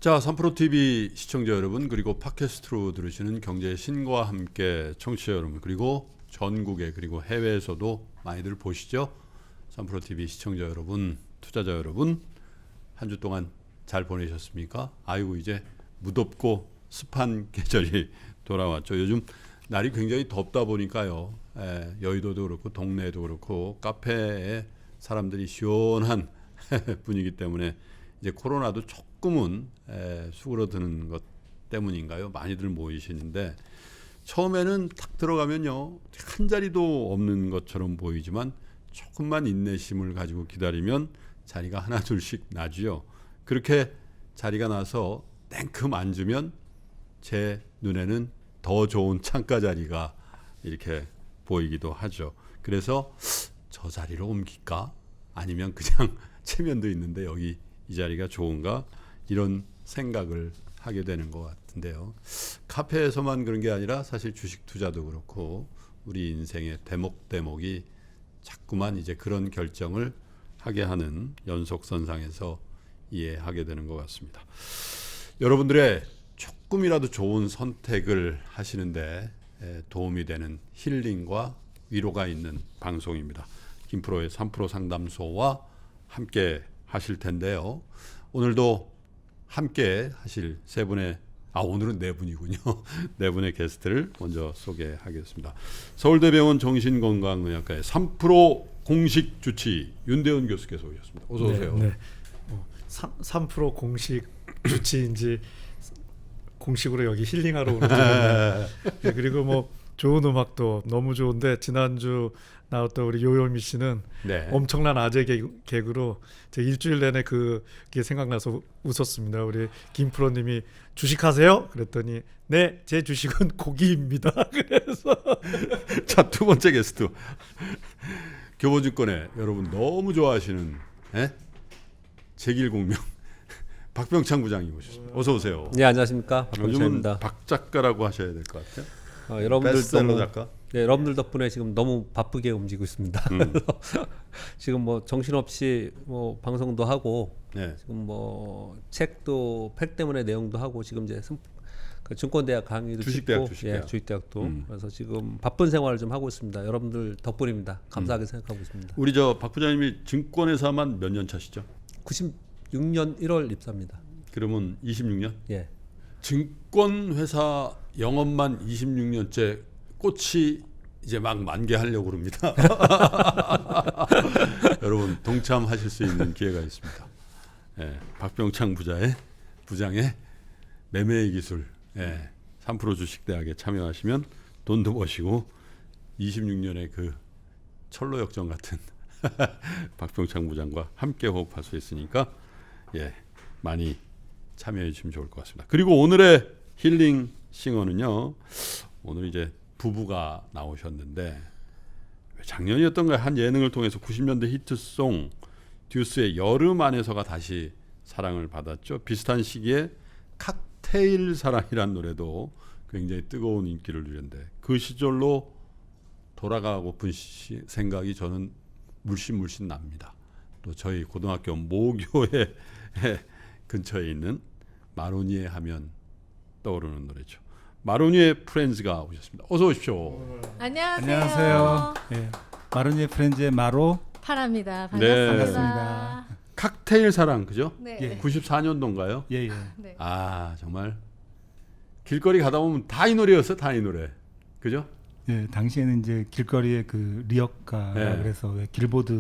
자, 3프로TV 시청자 여러분, 그리고 팟캐스트로 들으시는 경제의 신과 함께 청취자 여러분, 그리고 전국에 그리고 해외에서도 많이들 보시죠. 3프로TV 시청자 여러분, 투자자 여러분, 한 주 동안 잘 보내셨습니까? 아이고, 이제 무덥고 습한 계절이 돌아왔죠. 요즘 날이 굉장히 덥다 보니까요. 여의도도 그렇고 동네도 그렇고 카페에 사람들이 시원한 분위기 때문에 이제 코로나도 조금은 수그러드는 것 때문인가요? 많이들 모이시는데 처음에는 딱 들어가면요, 한 자리도 없는 것처럼 보이지만 조금만 인내심을 가지고 기다리면 자리가 하나 둘씩 나지요. 그렇게 자리가 나서 땡큼 앉으면 제 눈에는 더 좋은 창가 자리가 이렇게 보이기도 하죠. 그래서 저 자리로 옮길까? 아니면 그냥 체면도 있는데 여기 이 자리가 좋은가? 이런 생각을 하게 되는 것 같은데요. 카페에서만 그런 게 아니라 사실 주식 투자도 그렇고 우리 인생의 대목대목이 자꾸만 이제 그런 결정을 하게 하는 연속선상에서 이해하게 되는 것 같습니다. 여러분들의 조금이라도 좋은 선택을 하시는데 도움이 되는 힐링과 위로가 있는 방송입니다. 김프로의 3프로 상담소와 함께 하실 텐데요. 오늘도 함께 하실 세 분의 오늘은 네 분이군요. 네 분의 게스트를 먼저 소개하겠습니다. 서울대병원 정신건강의학과의 3프로 공식 주치 윤대훈 교수께서 오셨습니다. 어서 오세요. 네. 3프로 공식 주치인지 공식으로 여기 힐링하러 오는 중인데 네, 그리고 뭐 좋은 음악도 너무 좋은데 지난주 나왔던 우리 요요미 씨는 네. 엄청난 아재 개그로 제가 일주일 내내 그게 생각나서 웃었습니다. 우리 김프로님이 주식하세요? 그랬더니 네, 제 주식은 고기입니다. 그래서 자, 두 번째 게스트 교보증권에 여러분 너무 좋아하시는 제길공명 박병창 부장님 오셨습니다. 어서 오세요. 네, 안녕하십니까. 요즘은 박병창입니다. 박 작가라고 하셔야 될 것 같아요. 여러분들 베스트셀러 작가. 네, 여러분들 덕분에 지금 너무 바쁘게 움직이고 있습니다. 지금 뭐 정신없이 뭐 방송도 하고 네. 지금 뭐 책도 팩 때문에 내용도 하고 지금 이제 그 증권대학 강의도 주식대학, 듣고 주식대학. 주식대학도 그래서 지금 바쁜 생활을 좀 하고 있습니다. 여러분들 덕분입니다. 감사하게 생각하고 있습니다. 우리 저 박 부장님이 증권회사만 몇 년 차시죠? 96년 1월 입사입니다. 그러면 26년? 예. 증권회사 영업만 26년째 꽃이 이제 막 만개하려고 그럽니다. 여러분 동참하실 수 있는 기회가 있습니다. 박병창 부장의 매매의 기술 3프로 주식대학에 참여하시면 돈도 버시고 26년의 그 철로역전 같은 박병창 부장과 함께 호흡할 수 있으니까 많이 참여해 주시면 좋을 것 같습니다. 그리고 오늘의 힐링 싱어는요, 오늘 이제 부부가 나오셨는데 작년이었던가요? 한 예능을 통해서 90년대 히트송 듀스의 여름 안에서가 다시 사랑을 받았죠. 비슷한 시기에 칵테일 사랑이란 노래도 굉장히 뜨거운 인기를 누렸는데 그 시절로 돌아가고픈 생각이 저는 물씬 납니다. 또 저희 고등학교 모교의 근처에 있는 마로니에 하면 떠오르는 노래죠. 마로니에 프렌즈가 오셨습니다. 어서 오십시오. 안녕하세요. 네, 마로니에 프렌즈의 마로 파라입니다. 네. 반갑습니다. 칵테일 사랑, 그죠? 네. 예. 94년도인가요? 예. 네. 정말 길거리 가다 보면 다 이 노래였어, 다 이 노래, 그죠? 예, 당시에는 이제 길거리에 그 리어카 그래서 왜 길보드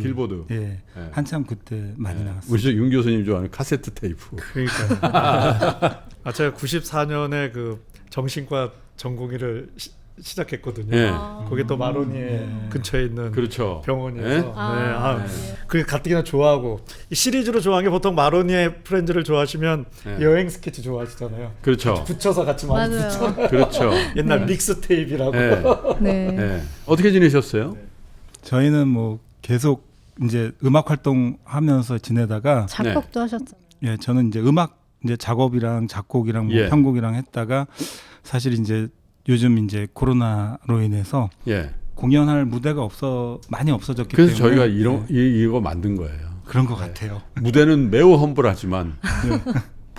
한참 그때 많이 나왔어요. 우리 윤 교수님 좋아하는 카세트 테이프. 그러니까 제가 94년에 그 정신과 전공의를 시작했거든요. 네. 거기 또 마로니에 근처에 있는 그렇죠. 병원이어서 그 가뜩이나 좋아하고 이 시리즈로 좋아하는 게 보통 마로니에 프렌즈를 좋아하시면 여행 스케치 좋아하시잖아요. 그렇죠. 붙여서 같이 많이 맞아요. 붙여요. 그렇죠. 옛날 믹스 테이프라고. 네. 어떻게 지내셨어요? 저희는 뭐 계속 이제 음악 활동하면서 지내다가 작곡도 하셨잖아요. 저는 이제 음악 이제 작업이랑 작곡이랑 뭐 편곡이랑 했다가 사실 이제 요즘 이제 코로나로 인해서 공연할 무대가 많이 없어졌기 그래서 때문에 저희가 이거 만든 거예요. 그런 것 같아요. 무대는 매우 험불하지만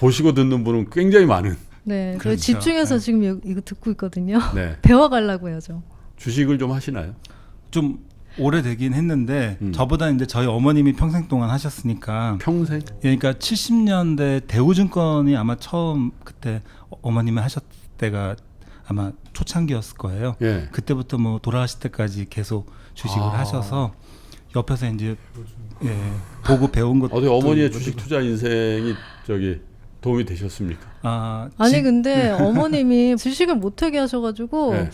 보시고 듣는 분은 굉장히 많은. 네, 저 그렇죠. 집중해서 네. 지금 이거 듣고 있거든요. 네. 배워가려고 해야죠. 주식을 좀 하시나요? 좀 오래되긴 했는데 음. 저보다 이제 저희 어머님이 평생 동안 하셨으니까 평생? 그러니까 70년대 대우증권이 아마 처음 그때 어머님이 하셨 때가 아마 초창기였을 거예요. 예. 그때부터 뭐 돌아가실 때까지 계속 주식을 아. 하셔서 옆에서 이제 보고 배운 것도 어떻게 어머니의 주식 투자 인생이 도움이 되셨습니까? 아니 근데 어머님이 주식을 못하게 하셔가지고 네.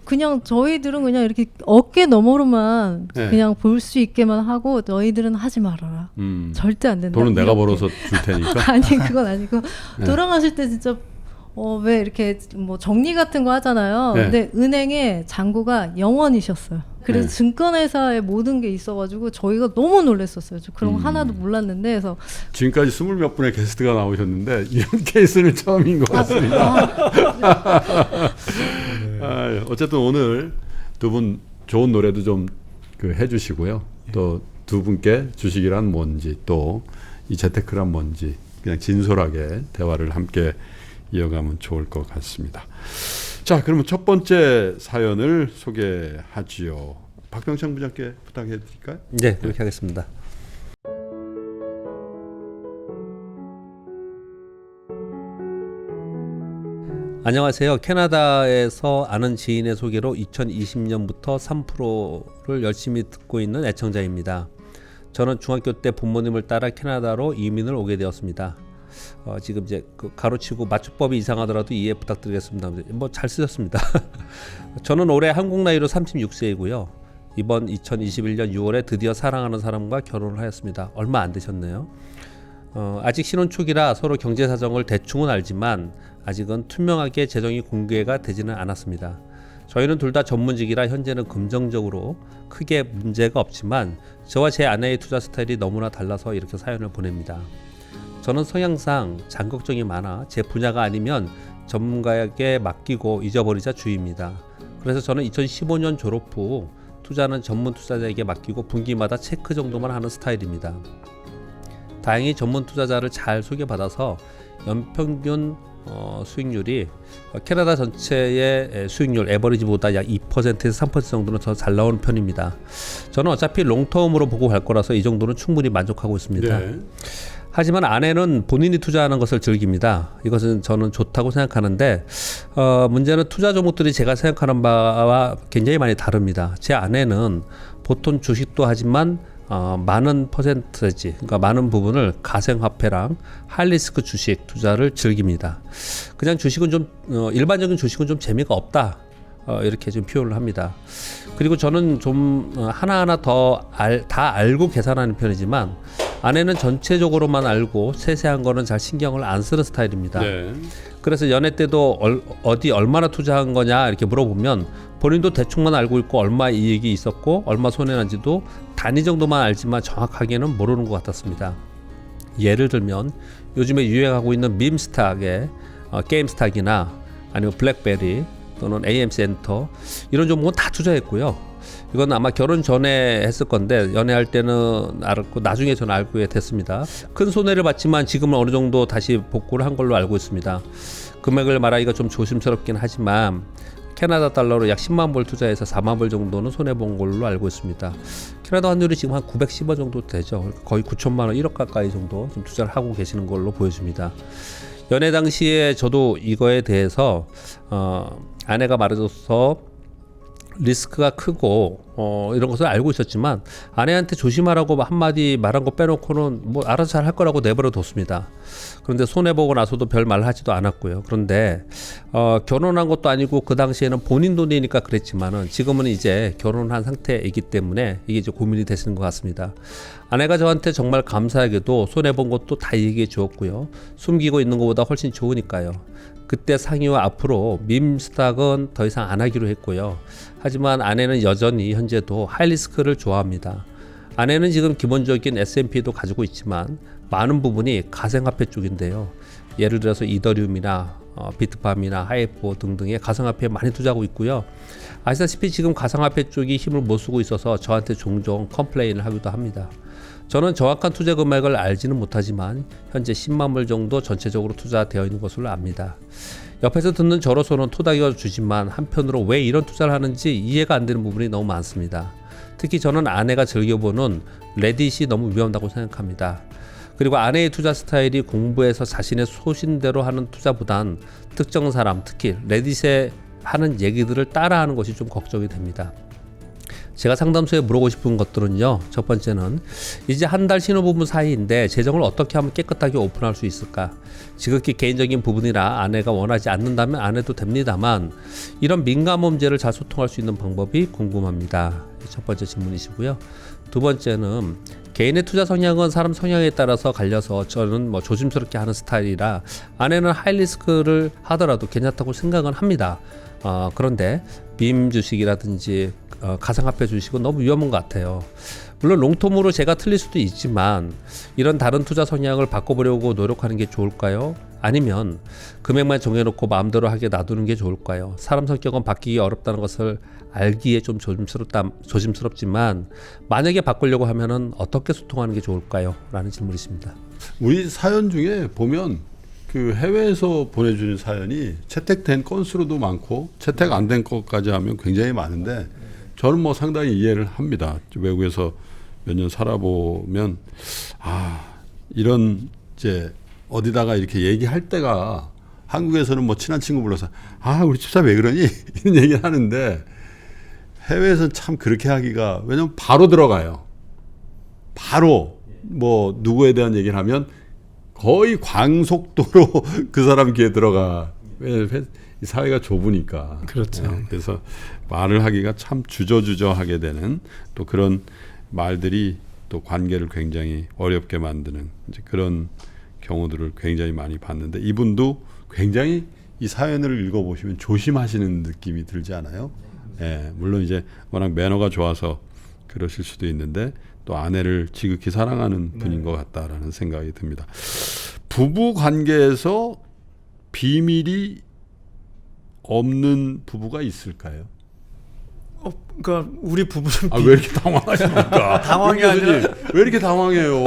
그냥 저희들은 그냥 이렇게 어깨 너머로만 네. 그냥 볼 수 있게만 하고 너희들은 하지 말아라. 절대 안 된다. 돈은 내가 이렇게. 벌어서 줄 테니까. 아니 그건 아니고 네. 돌아가실 때 진짜 왜 이렇게 뭐 정리 같은 거 하잖아요. 네. 근데 은행에 장부가 영원이셨어요. 그래서 네. 증권회사에 모든 게 있어가지고 저희가 너무 놀랐었어요. 저 그런 거 하나도 몰랐는데 그래서 지금까지 20몇 분의 게스트가 나오셨는데 이런 케이스는 처음인 것 같습니다. 어쨌든 오늘 두 분 좋은 노래도 좀 해주시고요. 또 두 분께 주식이란 뭔지 또 이 재테크란 뭔지 그냥 진솔하게 대화를 함께 이어가면 좋을 것 같습니다. 자, 그러면 첫 번째 사연을 소개하지요. 박병창 부장께 부탁해 드릴까요? 네, 그렇게 하겠습니다. 안녕하세요. 캐나다에서 아는 지인의 소개로 2020년부터 3%를 열심히 듣고 있는 애청자입니다. 저는 중학교 때 부모님을 따라 캐나다로 이민을 오게 되었습니다. 지금 이제 가로치고 맞춤법이 이상하더라도 이해 부탁드리겠습니다. 뭐 잘 쓰셨습니다. 저는 올해 한국 나이로 36세이고요. 이번 2021년 6월에 드디어 사랑하는 사람과 결혼을 하였습니다. 얼마 안 되셨네요. 아직 신혼 초기라 서로 경제 사정을 대충은 알지만 아직은 투명하게 재정이 공개가 되지는 않았습니다. 저희는 둘 다 전문직이라 현재는 금전적으로 크게 문제가 없지만 저와 제 아내의 투자 스타일이 너무나 달라서 이렇게 사연을 보냅니다. 저는 성향상 잔걱정이 많아 제 분야가 아니면 전문가에게 맡기고 잊어버리자 주의입니다. 그래서 저는 2015년 졸업 후 투자는 전문 투자자에게 맡기고 분기마다 체크 정도만 하는 스타일입니다. 다행히 전문 투자자를 잘 소개받아서 연평균 수익률이 캐나다 전체의 수익률 에버리지보다 약 2%에서 3% 정도는 더 잘 나오는 편입니다. 저는 어차피 롱텀으로 보고 갈 거라서 이 정도는 충분히 만족하고 있습니다. 네. 하지만 아내는 본인이 투자하는 것을 즐깁니다. 이것은 저는 좋다고 생각하는데 문제는 투자 종목들이 제가 생각하는 바와 굉장히 많이 다릅니다. 제 아내는 보통 주식도 하지만 많은 퍼센트지, 그러니까 많은 부분을 가상화폐랑 하이리스크 주식 투자를 즐깁니다. 그냥 주식은 좀 일반적인 주식은 좀 재미가 없다. 이렇게 좀 표현을 합니다. 그리고 저는 좀 하나하나 다 알고 계산하는 편이지만 아내는 전체적으로만 알고 세세한 거는 잘 신경을 안 쓰는 스타일입니다. 네. 그래서 연애 때도 어디 얼마나 투자한 거냐 이렇게 물어보면 본인도 대충만 알고 있고 얼마 이익이 있었고 얼마 손해난지도 단위 정도만 알지만 정확하게는 모르는 것 같았습니다. 예를 들면 요즘에 유행하고 있는 밈스탁의 게임스탁이나 아니면 블랙베리 또는 AM센터 이런 종목은 다 투자했고요. 이건 아마 결혼 전에 했을 건데 연애할 때는 알았고 나중에 저는 알게 됐습니다. 큰 손해를 봤지만 지금은 어느 정도 다시 복구를 한 걸로 알고 있습니다. 금액을 말하기가 좀 조심스럽긴 하지만 캐나다 달러로 약 10만 불 투자해서 4만 불 정도는 손해본 걸로 알고 있습니다. 캐나다 환율이 지금 한 910원 정도 되죠. 거의 9천만 원, 1억 가까이 정도 좀 투자를 하고 계시는 걸로 보여집니다. 연애 당시에 저도 이거에 대해서 아내가 말해줘서 리스크가 크고 이런 것을 알고 있었지만 아내한테 조심하라고 한마디 말한 거 빼놓고는 뭐 알아서 잘 할 거라고 내버려 뒀습니다. 그런데 손해보고 나서도 별 말 하지도 않았고요. 그런데 결혼한 것도 아니고 그 당시에는 본인 돈이니까 그랬지만은 지금은 이제 결혼한 상태이기 때문에 이게 이제 고민이 되시는 것 같습니다. 아내가 저한테 정말 감사하게도 손해본 것도 다 얘기해 주었고요. 숨기고 있는 것보다 훨씬 좋으니까요. 그때 상의와 앞으로 밈스탁은 더 이상 안 하기로 했고요. 하지만 아내는 여전히 현재도 하이리스크를 좋아합니다. 아내는 지금 기본적인 S&P도 가지고 있지만 많은 부분이 가상화폐 쪽인데요. 예를 들어서 이더리움이나 비트팜이나 하이포 등등의 가상화폐에 많이 투자하고 있고요. 아시다시피 지금 가상화폐 쪽이 힘을 못 쓰고 있어서 저한테 종종 컴플레인을 하기도 합니다. 저는 정확한 투자 금액을 알지는 못하지만 현재 10만 불 정도 전체적으로 투자되어 있는 것으로 압니다. 옆에서 듣는 저로서는 토닥여 주지만 한편으로 왜 이런 투자를 하는지 이해가 안 되는 부분이 너무 많습니다. 특히 저는 아내가 즐겨보는 레딧이 너무 위험하다고 생각합니다. 그리고 아내의 투자 스타일이 공부해서 자신의 소신대로 하는 투자보단 특정 사람, 특히 레딧에 하는 얘기들을 따라하는 것이 좀 걱정이 됩니다. 제가 상담소에 물어보고 싶은 것들은요. 첫 번째는 이제 한 달 신혼부부 사이인데 재정을 어떻게 하면 깨끗하게 오픈할 수 있을까? 지극히 개인적인 부분이라 아내가 원하지 않는다면 안 해도 됩니다만 이런 민감 문제를 잘 소통할 수 있는 방법이 궁금합니다. 첫 번째 질문이시고요. 두 번째는 개인의 투자 성향은 사람 성향에 따라서 갈려서 저는 뭐 조심스럽게 하는 스타일이라 아내는 하이리스크를 하더라도 괜찮다고 생각은 합니다. 그런데 빔 주식이라든지 가상화폐 주식은 너무 위험한 것 같아요. 물론 롱텀으로 제가 틀릴 수도 있지만 이런 다른 투자 성향을 바꿔보려고 노력하는 게 좋을까요? 아니면 금액만 정해놓고 마음대로 하게 놔두는 게 좋을까요? 사람 성격은 바뀌기 어렵다는 것을 알기에 좀 조심스럽지만 만약에 바꾸려고 하면은 어떻게 소통하는 게 좋을까요? 라는 질문이십니다. 우리 사연 중에 보면 그 해외에서 보내주는 사연이 채택된 건수로도 많고 채택 안 된 것까지 하면 굉장히 많은데 저는 뭐 상당히 이해를 합니다. 외국에서 몇 년 살아보면 이런 이제 어디다가 이렇게 얘기할 때가 한국에서는 뭐 친한 친구 불러서 우리 집사 왜 그러니 이런 얘기를 하는데 해외에서는 참 그렇게 하기가 왜냐면 바로 들어가요. 바로 뭐 누구에 대한 얘기를 하면 거의 광속도로 그 사람 귀에 들어가. 왜냐면 이 사회가 좁으니까. 그렇죠. 그래서 말을 하기가 참 주저하게 되는 또 그런 말들이 또 관계를 굉장히 어렵게 만드는 이제 그런 경우들을 굉장히 많이 봤는데 이분도 굉장히 이 사연을 읽어보시면 조심하시는 느낌이 들지 않아요? 예, 물론 이제 워낙 매너가 좋아서 그러실 수도 있는데 또 아내를 지극히 사랑하는 분인 것 같다라는 생각이 듭니다. 부부 관계에서 비밀이 없는 부부가 있을까요? 그러니까 우리 부부는 왜 이렇게 당황하십니까? 당황이 아니라 왜 이렇게 당황해요?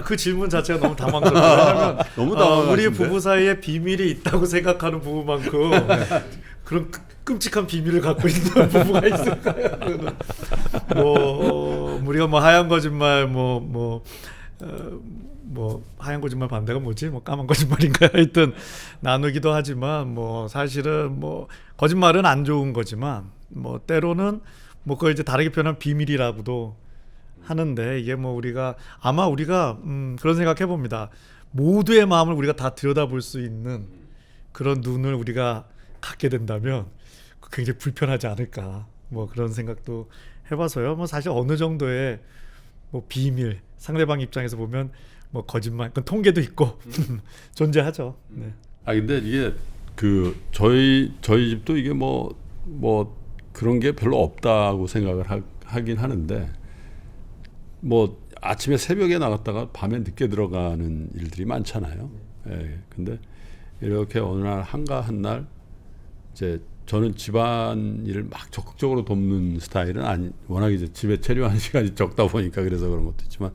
그 질문 자체가 너무 당황스럽다. 왜냐하면 너무 당황하신데? 우리 부부 사이에 비밀이 있다고 생각하는 부부만큼 그런 끔찍한 비밀을 갖고 있는 부부가 있을까요? 우리가 뭐 하얀 거짓말 하얀 거짓말 반대가 뭐지? 뭐 까만 거짓말인가요? 하여튼 나누기도 하지만 뭐 사실은 뭐 거짓말은 안 좋은 거지만 뭐 때로는 뭐 그걸 이제 다르게 표현하면 비밀이라고도 하는데 이게 뭐 우리가 그런 생각해 봅니다. 모두의 마음을 우리가 다 들여다볼 수 있는 그런 눈을 우리가 갖게 된다면 굉장히 불편하지 않을까 뭐 그런 생각도 해봐서요. 뭐 사실 어느 정도의 뭐 비밀 상대방 입장에서 보면 뭐 거짓말, 그건 통계도 있고 존재하죠. 네. 근데 이게 그 저희 집도 이게 뭐 그런 게 별로 없다고 생각을 하긴 하는데 뭐 아침에 새벽에 나갔다가 밤에 늦게 들어가는 일들이 많잖아요. 근데 이렇게 어느 날 한가한 날 이제 저는 집안일을 막 적극적으로 돕는 스타일은 워낙 이제 집에 체류하는 시간이 적다 보니까 그래서 그런 것도 있지만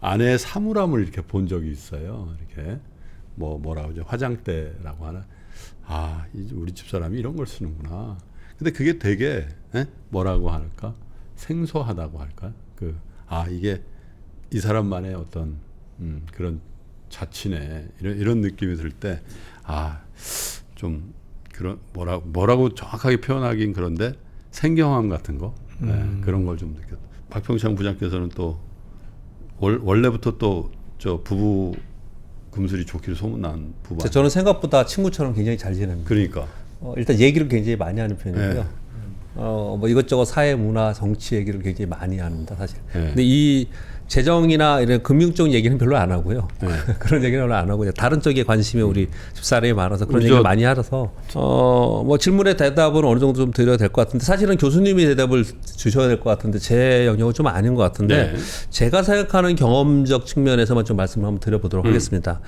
아내의 사물함을 이렇게 본 적이 있어요. 이렇게 뭐라고 하죠? 화장대라고 하나? 우리 집 사람이 이런 걸 쓰는구나. 근데 그게 되게 뭐라고 할까? 생소하다고 할까? 이게 이 사람만의 어떤 그런 자치네 이런 느낌이 들 때 좀 그런 뭐라고 정확하게 표현하긴 그런데 생경함 같은 거 그런 걸 좀 느꼈다. 박평창 부장께서는 또 원래부터 또 저 부부 금슬이 좋기로 소문난 부부. 저는 생각보다 친구처럼 굉장히 잘 지냅니다. 그러니까 일단 얘기를 굉장히 많이 하는 편이고요. 뭐 이것저것 사회, 문화, 정치 얘기를 굉장히 많이 합니다, 사실. 근데 이 재정이나 이런 금융적 얘기는 별로 안 하고요. 그런 얘기는 별로 안 하고 다른 쪽에 관심이 우리 집사람이 많아서 그런 얘기를 많이 하라서 뭐 질문에 대답은 어느 정도 좀 드려야 될 것 같은데 사실은 교수님이 대답을 주셔야 될 것 같은데 제 영역은 좀 아닌 것 같은데 제가 생각하는 경험적 측면에서만 좀 말씀을 한번 드려보도록 하겠습니다.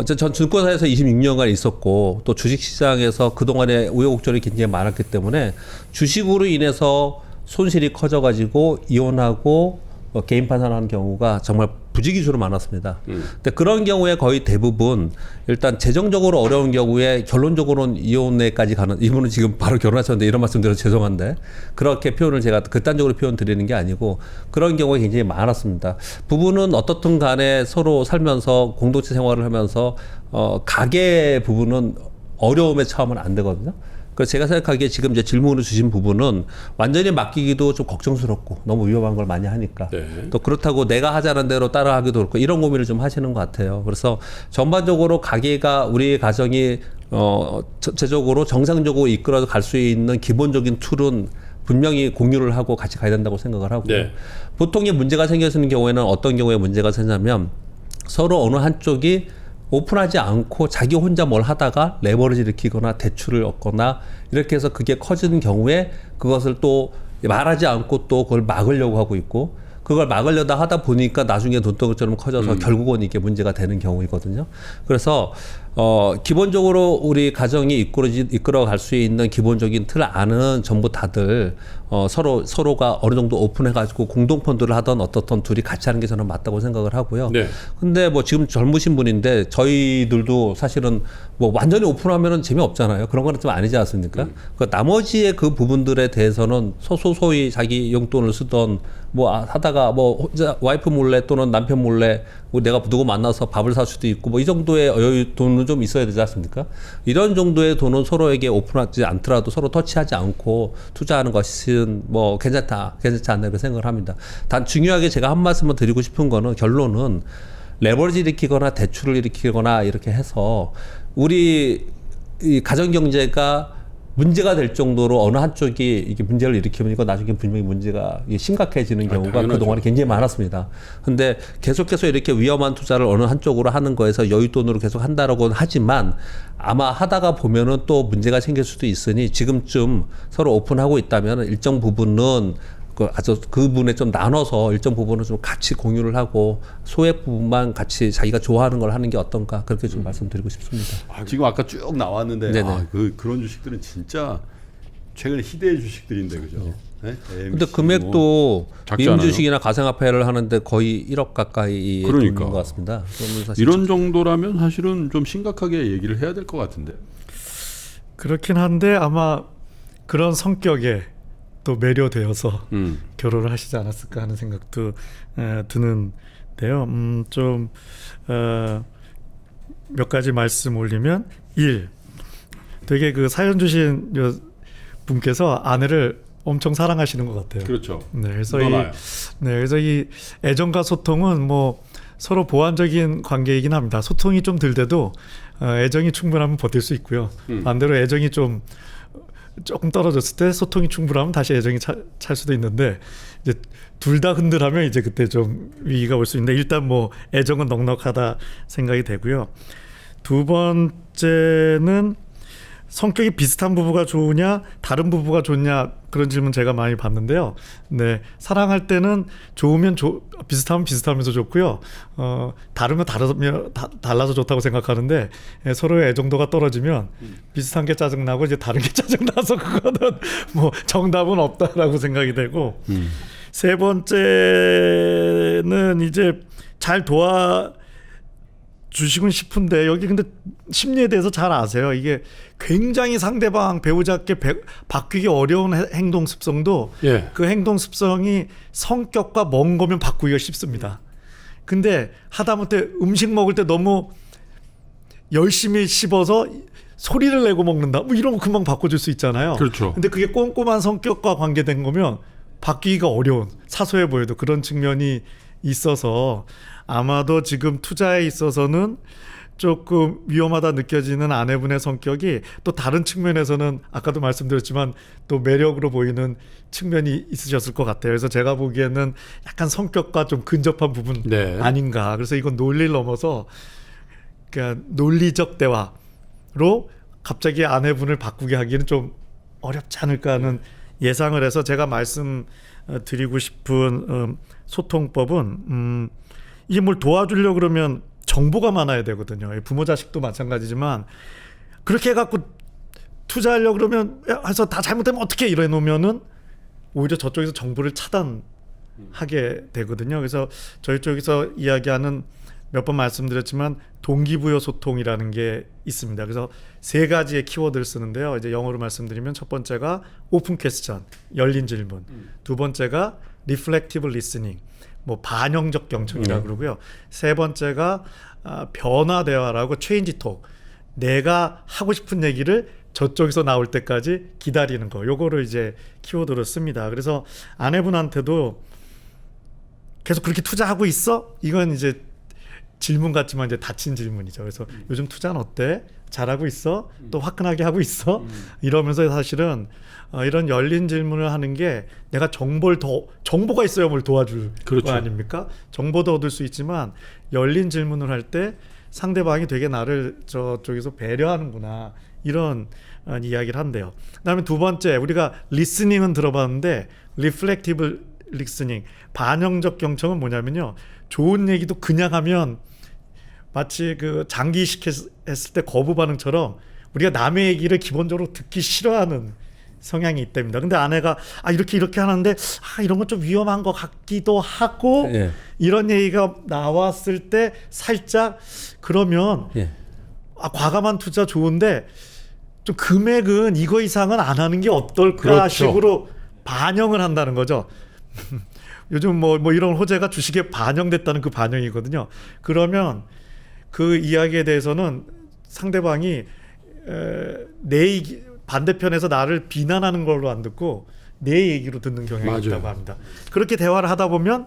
전 증권사에서 26년간 있었고 또 주식시장에서 그동안에 우여곡절이 굉장히 많았기 때문에 주식으로 인해서 손실이 커져가지고 이혼하고 개인 판단하는 경우가 정말 부지기수로 많았습니다. 근데 그런 경우에 거의 대부분 일단 재정적으로 어려운 경우에 결론적으로는 이혼에까지 가는, 이분은 지금 바로 결혼하셨는데 이런 말씀 드려서 죄송한데 그렇게 표현을 제가 극단적으로 표현 드리는 게 아니고 그런 경우가 굉장히 많았습니다. 부부는 어떻든 간에 서로 살면서 공동체 생활을 하면서 가계 부분은 어려움에 처하면 안 되거든요. 그래서 제가 생각하기에 지금 이제 질문을 주신 부분은 완전히 맡기기도 좀 걱정스럽고 너무 위험한 걸 많이 하니까 또 그렇다고 내가 하자는 대로 따라하기도 그렇고 이런 고민을 좀 하시는 것 같아요. 그래서 전반적으로 가게가 우리 가정이 전체적으로 정상적으로 이끌어 갈 수 있는 기본적인 툴은 분명히 공유를 하고 같이 가야 된다고 생각을 하고요. 네. 보통의 문제가 생기는 경우에는 어떤 경우에 문제가 생기냐면 서로 어느 한쪽이 오픈하지 않고 자기 혼자 뭘 하다가 레버리지를 일으키거나 대출을 얻거나 이렇게 해서 그게 커지는 경우에 그것을 또 말하지 않고 또 그걸 막으려고 하고 있고 그걸 막으려다 하다 보니까 나중에 돈덩이처럼 커져서 결국은 이게 문제가 되는 경우이거든요. 그래서 기본적으로 우리 가정이 이끌어갈 수 있는 기본적인 틀 안은 전부 다들 서로가 어느 정도 오픈해가지고 공동 펀드를 하던 어떻든 둘이 같이 하는 게 저는 맞다고 생각을 하고요. 네. 근데 뭐 지금 젊으신 분인데 저희들도 사실은 뭐 완전히 오픈하면은 재미없잖아요. 그런 거는 좀 아니지 않습니까? 그 나머지의 그 부분들에 대해서는 소소히 자기 용돈을 쓰던 뭐 하다가 뭐 혼자 와이프 몰래 또는 남편 몰래 뭐 내가 누구 만나서 밥을 살 수도 있고 뭐 이 정도의 여유 돈은 좀 있어야 되지 않습니까? 이런 정도의 돈은 서로에게 오픈하지 않더라도 서로 터치하지 않고 투자하는 것은 뭐 괜찮지 않나 이렇게 생각을 합니다. 단 중요하게 제가 한 말씀을 드리고 싶은 거는 결론은 레버리지 일으키거나 대출을 일으키거나 이렇게 해서 우리 이 가정 경제가 문제가 될 정도로 어느 한쪽이 이게 문제를 일으키면 이거 나중에 분명히 문제가 심각해지는 경우가 당연하죠. 그동안에 굉장히 많았습니다. 근데 계속해서 이렇게 위험한 투자를 어느 한쪽으로 하는 거에서 여윳돈으로 계속 한다라고는 하지만 아마 하다가 보면은 또 문제가 생길 수도 있으니 지금쯤 서로 오픈하고 있다면 일정 부분은 그 부분에 좀 나눠서 일정 부분은 좀 같이 공유를 하고 소액 부분만 같이 자기가 좋아하는 걸 하는 게 어떤가 그렇게 좀 말씀드리고 싶습니다. 지금 아까 쭉 나왔는데 네네. 그런 주식들은 진짜 최근에 희대의 주식들인데 그죠? 네? 근데 금액도 작지 않아요? 임주식이나 가상화폐를 하는데 거의 1억 가까이 그러니까. 돈인 것 같습니다. 그러면 사실 이런 정도라면 사실은 좀 심각하게 얘기를 해야 될 것 같은데. 그렇긴 한데 아마 그런 성격에 또 매료되어서 결혼을 하시지 않았을까 하는 생각도 드는데요. 좀 몇 가지 말씀 올리면 1. 되게 그 사연 주신 분께서 아내를 엄청 사랑하시는 것 같아요. 그렇죠. 네, 그래서 이 애정과 소통은 뭐 서로 보완적인 관계이긴 합니다. 소통이 좀 덜 돼도 애정이 충분하면 버틸 수 있고요. 반대로 애정이 좀 조금 떨어졌을 때 소통이 충분하면 다시 애정이 찰 수도 있는데 이제 둘 다 흔들하면 이제 그때 좀 위기가 올 수 있는데 일단 뭐 애정은 넉넉하다 생각이 되고요. 두 번째는 성격이 비슷한 부부가 좋으냐 다른 부부가 좋냐 그런 질문 제가 많이 받는데요. 네, 사랑할 때는 좋으면 비슷하면 비슷하면서 좋고요. 다르면 달라서 좋다고 생각하는데 서로의 애정도가 떨어지면 비슷한 게 짜증나고 이제 다른 게 짜증나서 그거는 뭐 정답은 없다라고 생각이 되고 세 번째는 이제 잘 주시고 싶은데 여기 근데 심리에 대해서 잘 아세요. 이게 굉장히 상대방 배우자께 바뀌기 어려운 행동 습성도 그 행동 습성이 성격과 먼 거면 바꾸기가 쉽습니다. 근데 하다못해 음식 먹을 때 너무 열심히 씹어서 소리를 내고 먹는다. 뭐 이런 거 금방 바꿔줄 수 있잖아요. 그렇죠. 근데 그게 꼼꼼한 성격과 관계된 거면 바뀌기가 어려운 사소해 보여도 그런 측면이 있어서 아마도 지금 투자에 있어서는 조금 위험하다 느껴지는 아내분의 성격이 또 다른 측면에서는 아까도 말씀드렸지만 또 매력으로 보이는 측면이 있으셨을 것 같아요. 그래서 제가 보기에는 약간 성격과 좀 근접한 부분 아닌가. 그래서 이건 논리를 넘어서 그러니까 논리적 대화로 갑자기 아내분을 바꾸게 하기는 좀 어렵지 않을까 하는 예상을 해서 제가 말씀드리고 싶은 소통법은 이게 뭘 도와주려고 그러면 정보가 많아야 되거든요. 부모 자식도 마찬가지지만 그렇게 해갖고 투자하려고 그러면 해서 다 잘못되면 어떻게 이래 놓으면은 오히려 저쪽에서 정보를 차단하는 하게 되거든요. 그래서 저희 쪽에서 이야기하는 몇 번 말씀드렸지만 동기부여 소통이라는 게 있습니다. 그래서 3가지의 키워드를 쓰는데요. 이제 영어로 말씀드리면 첫 번째가 오픈 퀘스천, 열린 질문. 두 번째가 리플렉티브 리스닝, 뭐 반영적 경청이라고 그러고요. 세 번째가 변화 대화라고 체인지 톡. 내가 하고 싶은 얘기를 저쪽에서 나올 때까지 기다리는 거. 요거를 이제 키워드로 씁니다. 그래서 아내분한테도 계속 그렇게 투자하고 있어? 이건 이제 질문 같지만 이제 닫힌 질문이죠. 그래서 요즘 투자는 어때? 잘하고 있어? 또 화끈하게 하고 있어? 이러면서 사실은 이런 열린 질문을 하는 게 내가 정보가 있어야 뭘 도와줄 그렇죠. 거 아닙니까? 정보도 얻을 수 있지만 열린 질문을 할 때 상대방이 되게 나를 저쪽에서 배려하는구나 이런 이야기를 한대요. 그다음에 두 번째 우리가 리스닝은 들어봤는데 리플렉티브 리스닝, 반영적 경청은 뭐냐면요. 좋은 얘기도 그냥 하면 마치 그 장기 이식 했을 때 거부 반응처럼 우리가 남의 얘기를 기본적으로 듣기 싫어하는 성향이 있답니다. 근데 아내가 이렇게 하는데 이런 건 좀 위험한 것 같기도 하고 예. 이런 얘기가 나왔을 때 살짝 그러면 예. 과감한 투자 좋은데 좀 금액은 이거 이상은 안 하는 게 어떨까 그렇죠. 식으로 반영을 한다는 거죠. 요즘 뭐 이런 호재가 주식에 반영됐다는 그 반영이거든요. 그러면 그 이야기에 대해서는 상대방이 내 반대편에서 나를 비난하는 걸로 안 듣고 내 얘기로 듣는 경향이 맞아요. 있다고 합니다. 그렇게 대화를 하다 보면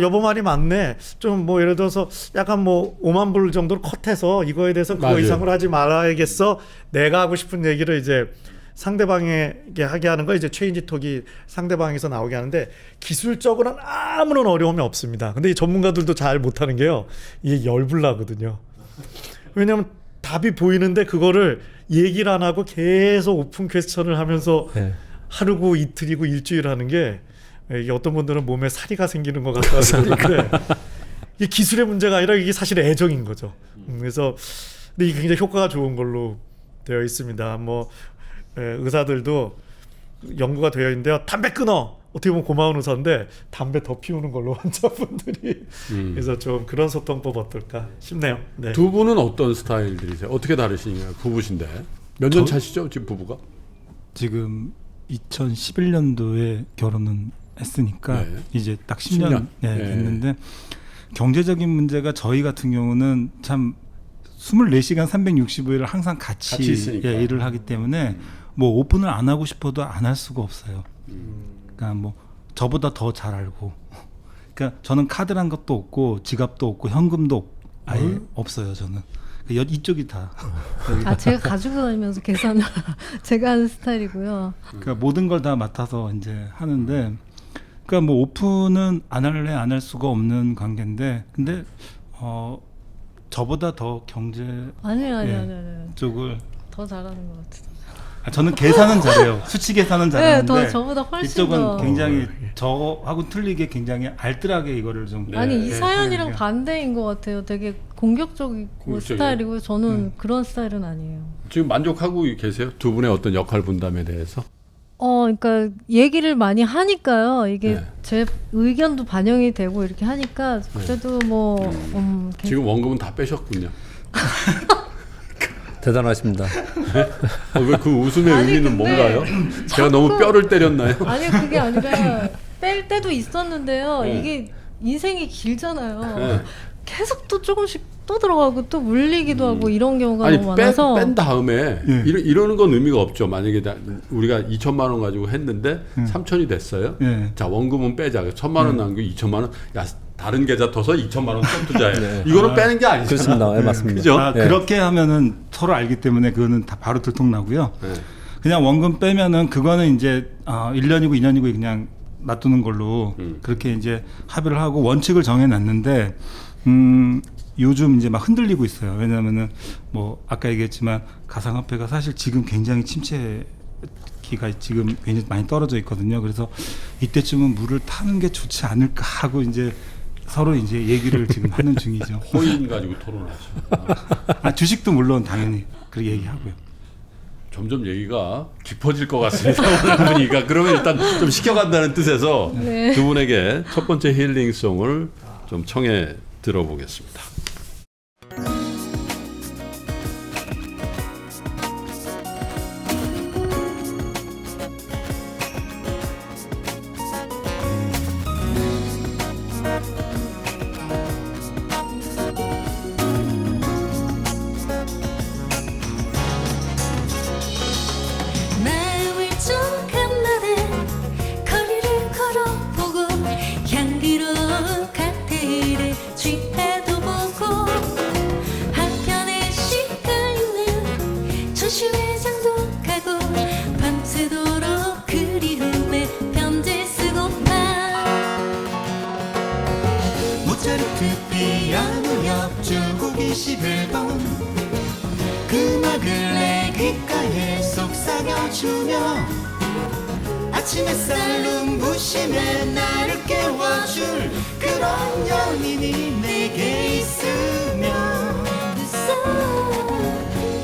여보 말이 맞네. 좀 뭐 예를 들어서 약간 뭐 5만 불 정도로 컷해서 이거에 대해서 그거 맞아요. 이상으로 하지 말아야겠어. 내가 하고 싶은 얘기를 이제 상대방에게 하게 하는 거 이제 체인지 톡이 상대방에서 나오게 하는데 기술적으로는 아무런 어려움이 없습니다. 근데 이 전문가들도 잘 못하는 게요. 이게 열불나거든요. 왜냐하면 답이 보이는데 그거를 얘기를 안 하고 계속 오픈 퀘스천을 하면서 예. 하루고 이틀이고 일주일 하는 게 이게 어떤 분들은 몸에 사리가 생기는 것 같다고 그러는데 이게 기술의 문제가 아니라 이게 사실 애정인 거죠. 그래서 근데 이게 굉장히 효과가 좋은 걸로 되어 있습니다. 뭐 의사들도 연구가 되어 있는데요. 담배 끊어. 어떻게 보면 고마운 의사인데 담배 더 피우는 걸로 환자분들이 그래서 좀 그런 소통법 어떨까 싶네요. 네. 두 분은 어떤 스타일들이세요? 어떻게 다르신가요? 부부신데 몇 년 차시죠? 지금 부부가? 지금 2011년도에 결혼은 했으니까 네. 이제 딱 10년 네. 됐는데 경제적인 문제가 저희 같은 경우는 참 24시간 365일을 항상 같이 있으니까. 일을 하기 때문에 뭐 오픈을 안 하고 싶어도 안 할 수가 없어요. 그러니까 뭐 저보다 더 잘 알고. 그러니까 저는 카드란 것도 없고 지갑도 없고 현금도 아예 없어요. 저는 이쪽이 다. 제가 가지고 다니면서 계산을 제가 하는 스타일이고요. 그러니까 모든 걸 다 맡아서 이제 하는데, 그러니까 뭐 오픈은 안 할래 안 할 수가 없는 관계인데, 근데 저보다 더 경제 아니요. 쪽을 더 잘하는 것 같아요. 저는 계산은 잘해요. 수치 계산은 잘하는데 네, 저보다 훨씬 이쪽은 더. 굉장히 저하고 틀리게 굉장히 알뜰하게 이거를 좀. 네. 아니 이 사연이랑 네. 반대인 것 같아요. 되게 공격적이고 공격적이에요? 스타일이고 저는 그런 스타일은 아니에요. 지금 만족하고 계세요? 두 분의 어떤 역할 분담에 대해서? 그러니까 얘기를 많이 하니까요. 이게 네. 제 의견도 반영이 되고 이렇게 하니까 그래도 뭐 지금 원금은 다 빼셨군요. 대단하십니다. 왜 그 웃음의 아니, 의미는 근데 뭔가요? 제가 너무 뼈를 때렸나요? 아니 그게 아니라 뺄 때도 있었는데요. 네. 이게 인생이 길잖아요. 네. 계속 또 조금씩 또 들어가고 또 물리기도 하고 이런 경우가 아니 너무 많아서 뺀 다음에 예. 이러는 건 의미가 없죠. 만약에 우리가 2천만 원 가지고 했는데 3천이 됐어요. 예. 자 원금은 빼자. 1,000만 원 남기고 2천만 원. 야 다른 계좌 터서 2천만 원 또 투자해. 네. 이거는 빼는 게 아니잖아. 그렇습니다. 네, 맞습니다. 그죠? 아, 네. 그렇게 하면은 서로 알기 때문에 그거는 다 바로 들통나고요. 네. 그냥 원금 빼면은 그거는 이제 1년이고 2년이고 그냥 놔두는 걸로 그렇게 이제 합의를 하고 원칙을 정해놨는데 요즘 이제 막 흔들리고 있어요. 왜냐하면은 뭐 아까 얘기했지만 가상화폐가 사실 지금 굉장히 침체기가 지금 굉장히 많이 떨어져 있거든요. 그래서 이때쯤은 물을 타는 게 좋지 않을까 하고 이제 서로 이제 얘기를 지금 하는 중이죠. 코인 가지고 토론하죠. 주식도 물론 당연히 그렇게 얘기하고요. 점점 얘기가 깊어질 것 같습니다. 오늘 분위기가. 그러면 일단 좀 시켜간다는 뜻에서 네. 두 분에게 첫 번째 힐링송을 좀 청해 들어보겠습니다. 마음을 좀 날에 거리를 걸어보고 향기로운 칵테일에 취해도 보고 한편에 시간있는 전시회장도 가고 밤새도록 그리움에 편지 쓰고파 모차르트 피아노 협주곡 21번 그 음악을 내 귓가에 속삭여주며 아침 햇살 눈부심에 나를 깨워줄 그런 연인이 내게 있으면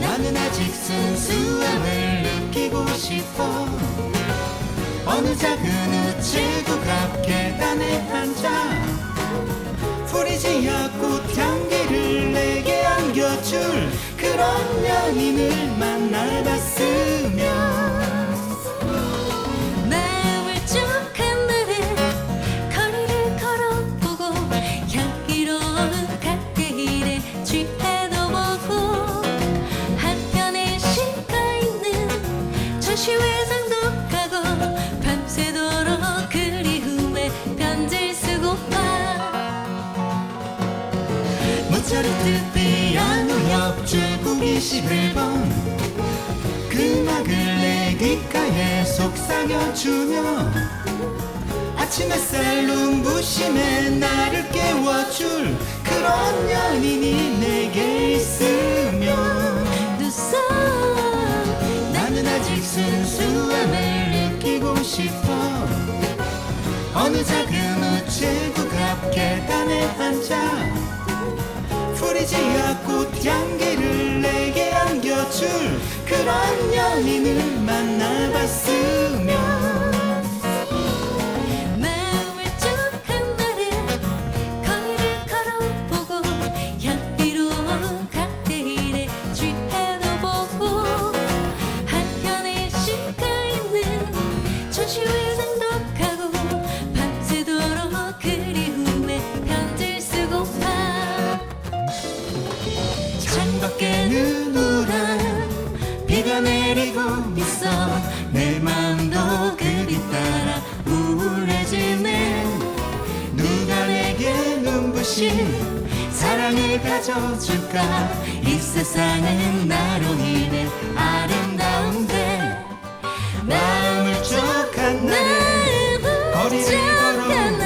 나는 아직 순수함을 느끼고 싶어 어느 작은 우체국 앞 계단에 앉아 프리지아 꽃향기를 내게 안겨줄 그런 연인을 만나봤으면 마음을 쭉 날에 거리를 걸어보고 향기로운 칵테일에 취해도 보고 한편에 시가있는 전시회장도 가고 밤새도록 그리움에 편지를 쓰고파 모차르트 피아노 협주곡 21번 그 음악을 내 귓가에 속삭여주며 아침 햇살 눈부심에 나를 깨워줄 그런 연인이 내게 있으면 나는 아직 순수함을 느끼고 싶어 어느 작은 우체국 앞 계단에 앉아 프리지아 꽃향기를 내게 안겨줄 그런 연인을 만나봤으면 마음을 쭉 날에 거리를 걸어보고 향기로운 칵테일에 취해도 보고 한편에 시가있는 전시회장도 가고 밤새도록 그리움에 편지를 쓰고파 창밖에는 우울한 비가 내리고 있어 내 마음도 그리 따라 우울해지네 누가 내게 눈부신 사랑을 가져줄까 이 세상은 나로 인해 아름다운데 마음을 쭉 한 날에 거리를 걸어보고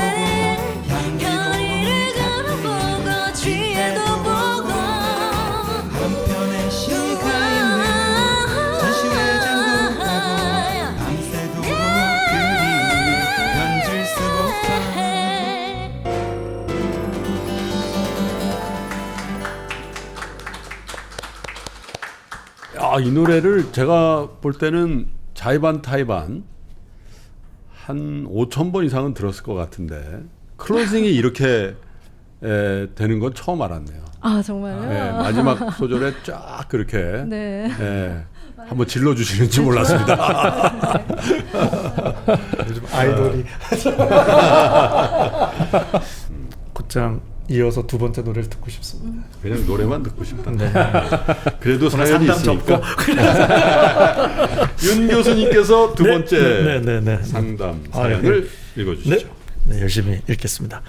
거리를 걸어보고 취해도 보고 한편에 시가 있는 전시회장도 가고 밤새도록 그리움에 편지를 쓰고파 이 노래를 제가 볼 때는 자이반 타이반 한 5,000번 이상은 들었을 것 같은데 클로징이 이렇게 되는 건 처음 알았네요. 아 정말요? 마지막 소절에 쫙 그렇게 네. 한번 질러주시는지 몰랐습니다. 요즘 아이돌이 곧장 이어서 두 번째 노래를 듣고 싶습니다. 그냥 노래만 듣고 싶다. 네. 그래도 사연이 상담 있으니까. 윤 교수님께서 두 번째 네. 상담 아, 사연을 읽어주시죠. 네, 열심히 읽겠습니다.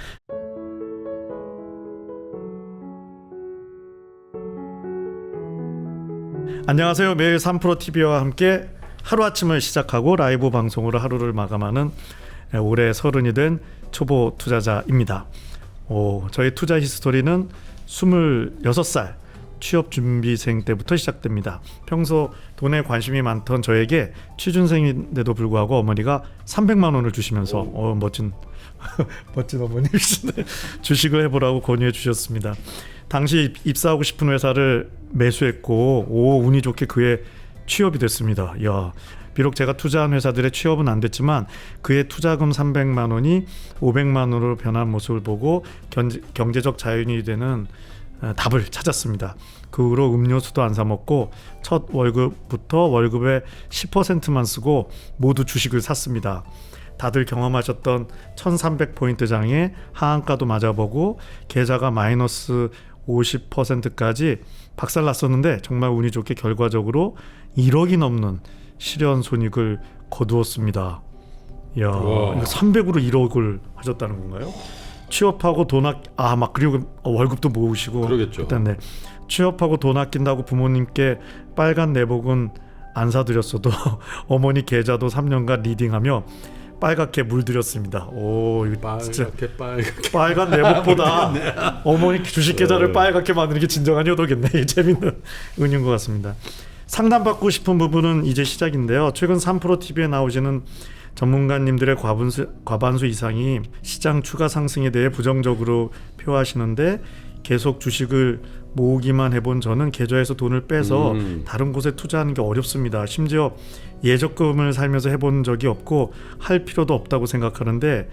안녕하세요. 매일 3프로 TV와 함께 하루아침을 시작하고 라이브 방송으로 하루를 마감하는 올해 30이 된 초보 투자자입니다. 저의 투자 히스토리는 26살 취업 준비생 때부터 시작됩니다. 평소 돈에 관심이 많던 저에게 취준생인데도 불구하고 어머니가 300만 원을 주시면서 멋진 어머니이시네. 주식을 해보라고 권유해 주셨습니다. 당시 입사하고 싶은 회사를 매수했고 운이 좋게 그해 취업이 됐습니다. 야, 비록 제가 투자한 회사들의 취업은 안 됐지만 그의 투자금 300만 원이 500만 원으로 변한 모습을 보고 경제적 자유인이 되는 답을 찾았습니다. 그 후로 음료수도 안 사 먹고 첫 월급부터 월급의 10%만 쓰고 모두 주식을 샀습니다. 다들 경험하셨던 1300포인트 장에 하한가도 맞아보고 계좌가 마이너스 50%까지 박살났었는데 정말 운이 좋게 결과적으로 1억이 넘는 실현 손익을 거두었습니다. 이야, 300으로 1억을 하셨다는 건가요? 취업하고 돈 막 그리고 월급도 모으시고 그러겠죠. 일단 네. 취업하고 돈 아낀다고 부모님께 빨간 내복은 안 사드렸어도 어머니 계좌도 3년간 리딩하며 빨갛게 물들였습니다. 오, 이거 진짜 빨간 내복보다 어머니 주식 계좌를 빨갛게 만드는 게 진정한 효도겠네. 재밌는 은유인 것 같습니다. 상담받고 싶은 부분은 이제 시작인데요. 최근 3프로TV에 나오시는 전문가님들의 과반수 이상이 시장 추가 상승에 대해 부정적으로 표하시는데 계속 주식을 모으기만 해본 저는 계좌에서 돈을 빼서 다른 곳에 투자하는 게 어렵습니다. 심지어 예적금을 살면서 해본 적이 없고 할 필요도 없다고 생각하는데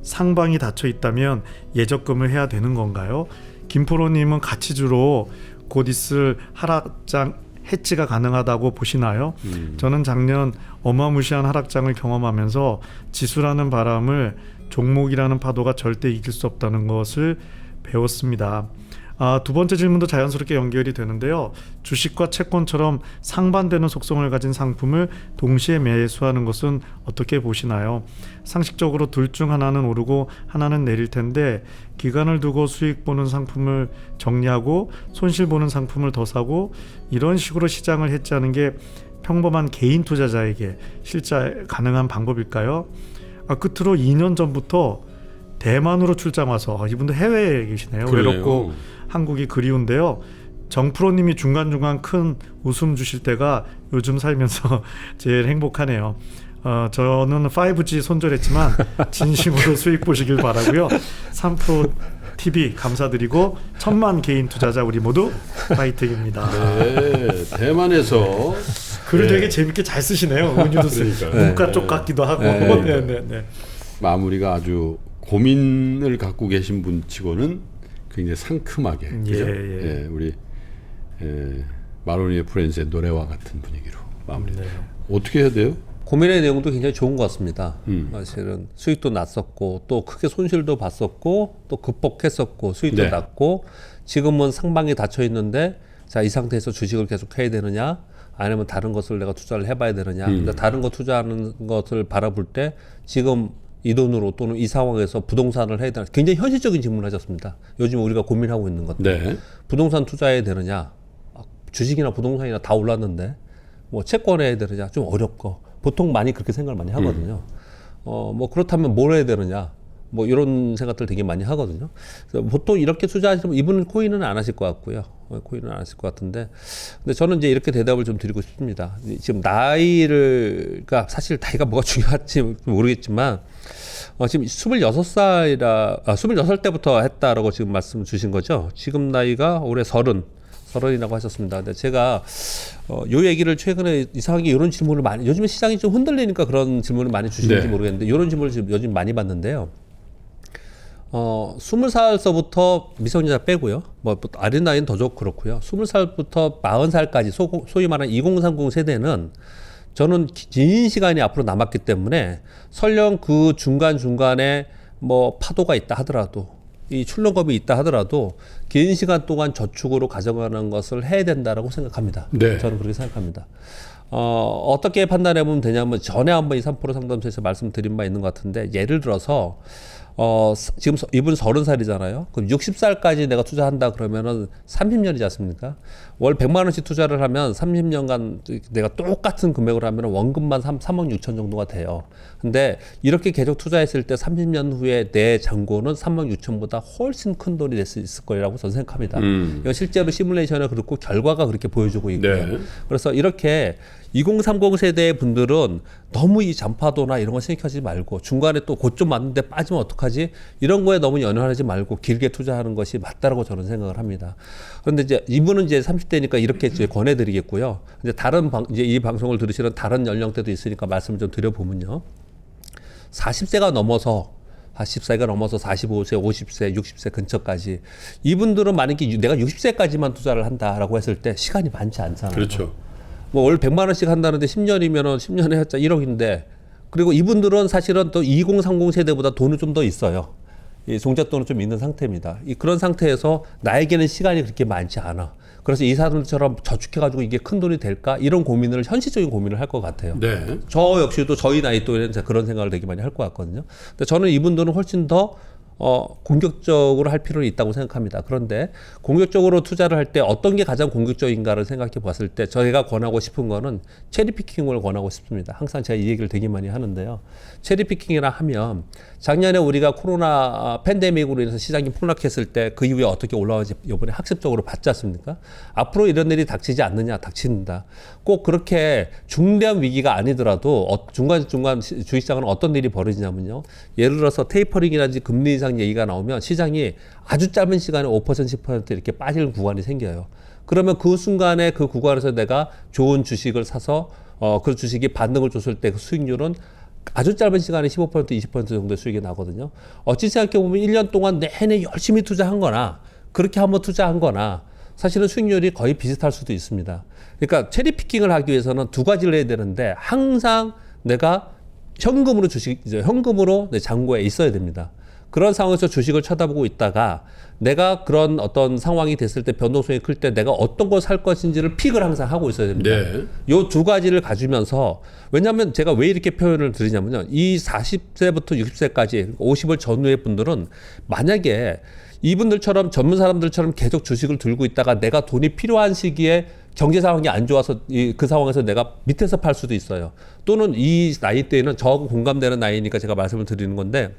상방이 닫혀 있다면 예적금을 해야 되는 건가요? 김프로님은 가치주로 곧 있을 하락장 해지가 가능하다고 보시나요? 저는 작년 어마무시한 하락장을 경험하면서 지수라는 바람을 종목이라는 파도가 절대 이길 수 없다는 것을 배웠습니다. 두 번째 질문도 자연스럽게 연결이 되는데요. 주식과 채권처럼 상반되는 속성을 가진 상품을 동시에 매수하는 것은 어떻게 보시나요? 상식적으로 둘 중 하나는 오르고 하나는 내릴 텐데 기간을 두고 수익 보는 상품을 정리하고 손실 보는 상품을 더 사고 이런 식으로 시장을 해지하는 게 평범한 개인 투자자에게 실제 가능한 방법일까요? 끝으로 2년 전부터 대만으로 출장 와서 이분도 해외에 계시네요. 그러네요. 외롭고 한국이 그리운데요. 정프로님이 중간중간 큰 웃음 주실 때가 요즘 살면서 제일 행복하네요. 저는 5G 손절했지만 진심으로 수익 보시길 바라고요. 3프로 TV 감사드리고 1000만 개인 투자자 우리 모두 파이팅입니다. 네, 대만에서 글을 되게 재밌게 잘 쓰시네요. 은유도 쓰니까 문과 쪽 같기도 하고. 네. 마무리가 아주 고민을 갖고 계신 분치고는 굉장히 상큼하게 그죠? 예, 우리 마로니에 프렌즈의 노래와 같은 분위기로 마무리. 네. 어떻게 해야 돼요? 고민의 내용도 굉장히 좋은 것 같습니다. 사실은 수익도 났었고 또 크게 손실도 봤었고 또 극복했었고 수익도 났고 지금은 상방이 닫혀 있는데 자, 이 상태에서 주식을 계속 해야 되느냐 아니면 다른 것을 내가 투자를 해봐야 되느냐. 근데 다른 거 투자하는 것을 바라볼 때 지금 이 돈으로 또는 이 상황에서 부동산을 해야 되나 굉장히 현실적인 질문을 하셨습니다. 요즘 우리가 고민하고 있는 것들. 부동산 투자해야 되느냐 주식이나 부동산이나 다 올랐는데 뭐 채권해야 되느냐 좀 어렵고 보통 많이 그렇게 생각을 많이 하거든요. 뭐 그렇다면 뭘 해야 되느냐 뭐 이런 생각들 되게 많이 하거든요. 그래서 보통 이렇게 투자하시면 이분은 코인은 안 하실 것 같고요. 코인은 안 하실 것 같은데 근데 저는 이제 이렇게 대답을 좀 드리고 싶습니다. 지금 그러니까 사실 나이가 뭐가 중요할지 모르겠지만 지금 26때부터 했다라고 지금 말씀 주신 거죠. 지금 나이가 올해 30이라고 하셨습니다. 근데 제가 요 얘기를 최근에 이상하게 이런 질문을 많이 요즘에 시장이 좀 흔들리니까 그런 질문을 많이 주시는지 모르겠는데 이런 질문을 지금 요즘 많이 받는데요. 20살서부터 미성년자 빼고요. 뭐 어린 나이는 더 좋고 그렇고요. 20살부터 40살까지 소위 말하는 2030 세대는 저는 긴 시간이 앞으로 남았기 때문에 설령 그 중간중간에 뭐 파도가 있다 하더라도 이 출렁겁이 있다 하더라도 긴 시간 동안 저축으로 가져가는 것을 해야 된다라고 생각합니다. 저는 그렇게 생각합니다. 어떻게 판단해 보면 되냐면 전에 한번 이 3프로 상담소에서 말씀드린 바 있는 것 같은데 예를 들어서 지금 이분 30살이잖아요. 그럼 60살까지 내가 투자한다 그러면은 30년이지 않습니까? 월 100만 원씩 투자를 하면 30년간 내가 똑같은 금액을 하면 원금만 3억 6천 정도가 돼요. 근데 이렇게 계속 투자했을 때 30년 후에 내 잔고는 3억 6천보다 훨씬 큰 돈이 될 수 있을 거라고 저는 생각합니다. 이건 실제로 시뮬레이션에 그렇고 결과가 그렇게 보여주고 있고요. 그래서 이렇게 2030 세대 분들은 너무 이 전파도나 이런 거 생각하지 말고 중간에 또 고점 맞는데 빠지면 어떡하지? 이런 거에 너무 연연하지 말고 길게 투자하는 것이 맞다라고 저는 생각을 합니다. 그런데 이제 이분은 이제 30대니까 이렇게 이제 권해드리겠고요. 이제 이제 이 방송을 들으시는 다른 연령대도 있으니까 말씀을 좀 드려보면요. 40세가 넘어서 45세, 50세, 60세 근처까지 이분들은 만약에 내가 60세까지만 투자를 한다라고 했을 때 시간이 많지 않잖아요. 그렇죠. 뭐 월 100만 원씩 한다는데 10년이면은 10년에 했자 1억인데 그리고 이분들은 사실은 또 2030 세대보다 돈은 좀 더 있어요. 이 종잣돈은 좀 있는 상태입니다. 그런 상태에서 나에게는 시간이 그렇게 많지 않아. 그래서 이 사람들처럼 저축해가지고 이게 큰 돈이 될까? 이런 고민을 현실적인 고민을 할 것 같아요. 네. 저 역시도 저희 나이 또래는 그런 생각을 되게 많이 할 것 같거든요. 근데 저는 이분들은 훨씬 더 공격적으로 할 필요는 있다고 생각합니다. 그런데 공격적으로 투자를 할 때 어떤 게 가장 공격적인가를 생각해 봤을 때 저희가 권하고 싶은 거는 체리피킹을 권하고 싶습니다. 항상 제가 이 얘기를 되게 많이 하는데요. 체리피킹이라 하면 작년에 우리가 코로나 팬데믹으로 인해서 시장이 폭락했을 때 그 이후에 어떻게 올라오는지 이번에 학습적으로 봤지 않습니까? 앞으로 이런 일이 닥치지 않느냐, 닥친다. 꼭 그렇게 중대한 위기가 아니더라도 중간중간 주식시장은 어떤 일이 벌어지냐면요. 예를 들어서 테이퍼링이라든지 금리 인상 얘기가 나오면 시장이 아주 짧은 시간에 5% 10% 이렇게 빠지는 구간이 생겨요. 그러면 그 순간에 그 구간에서 내가 좋은 주식을 사서 그 주식이 반등을 줬을 때 그 수익률은 아주 짧은 시간에 15% 20% 정도의 수익이 나거든요. 어찌 생각해보면 1년 동안 내내 열심히 투자한 거나 그렇게 한번 투자한 거나 사실은 수익률이 거의 비슷할 수도 있습니다. 그러니까 체리피킹을 하기 위해서는 두 가지를 해야 되는데 항상 내가 현금으로 내 잔고에 있어야 됩니다. 그런 상황에서 주식을 쳐다보고 있다가 내가 그런 어떤 상황이 됐을 때 변동성이 클 때 내가 어떤 걸 살 것인지를 픽을 항상 하고 있어야 됩니다. 네. 요 두 가지를 가지면서 왜냐하면 제가 왜 이렇게 표현을 드리냐면요. 이 40세부터 60세까지 50을 전후의 분들은 만약에 이분들처럼 전문 사람들처럼 계속 주식을 들고 있다가 내가 돈이 필요한 시기에 경제 상황이 안 좋아서 그 상황에서 내가 밑에서 팔 수도 있어요. 또는 이 나이 때에는 저하고 공감되는 나이니까 제가 말씀을 드리는 건데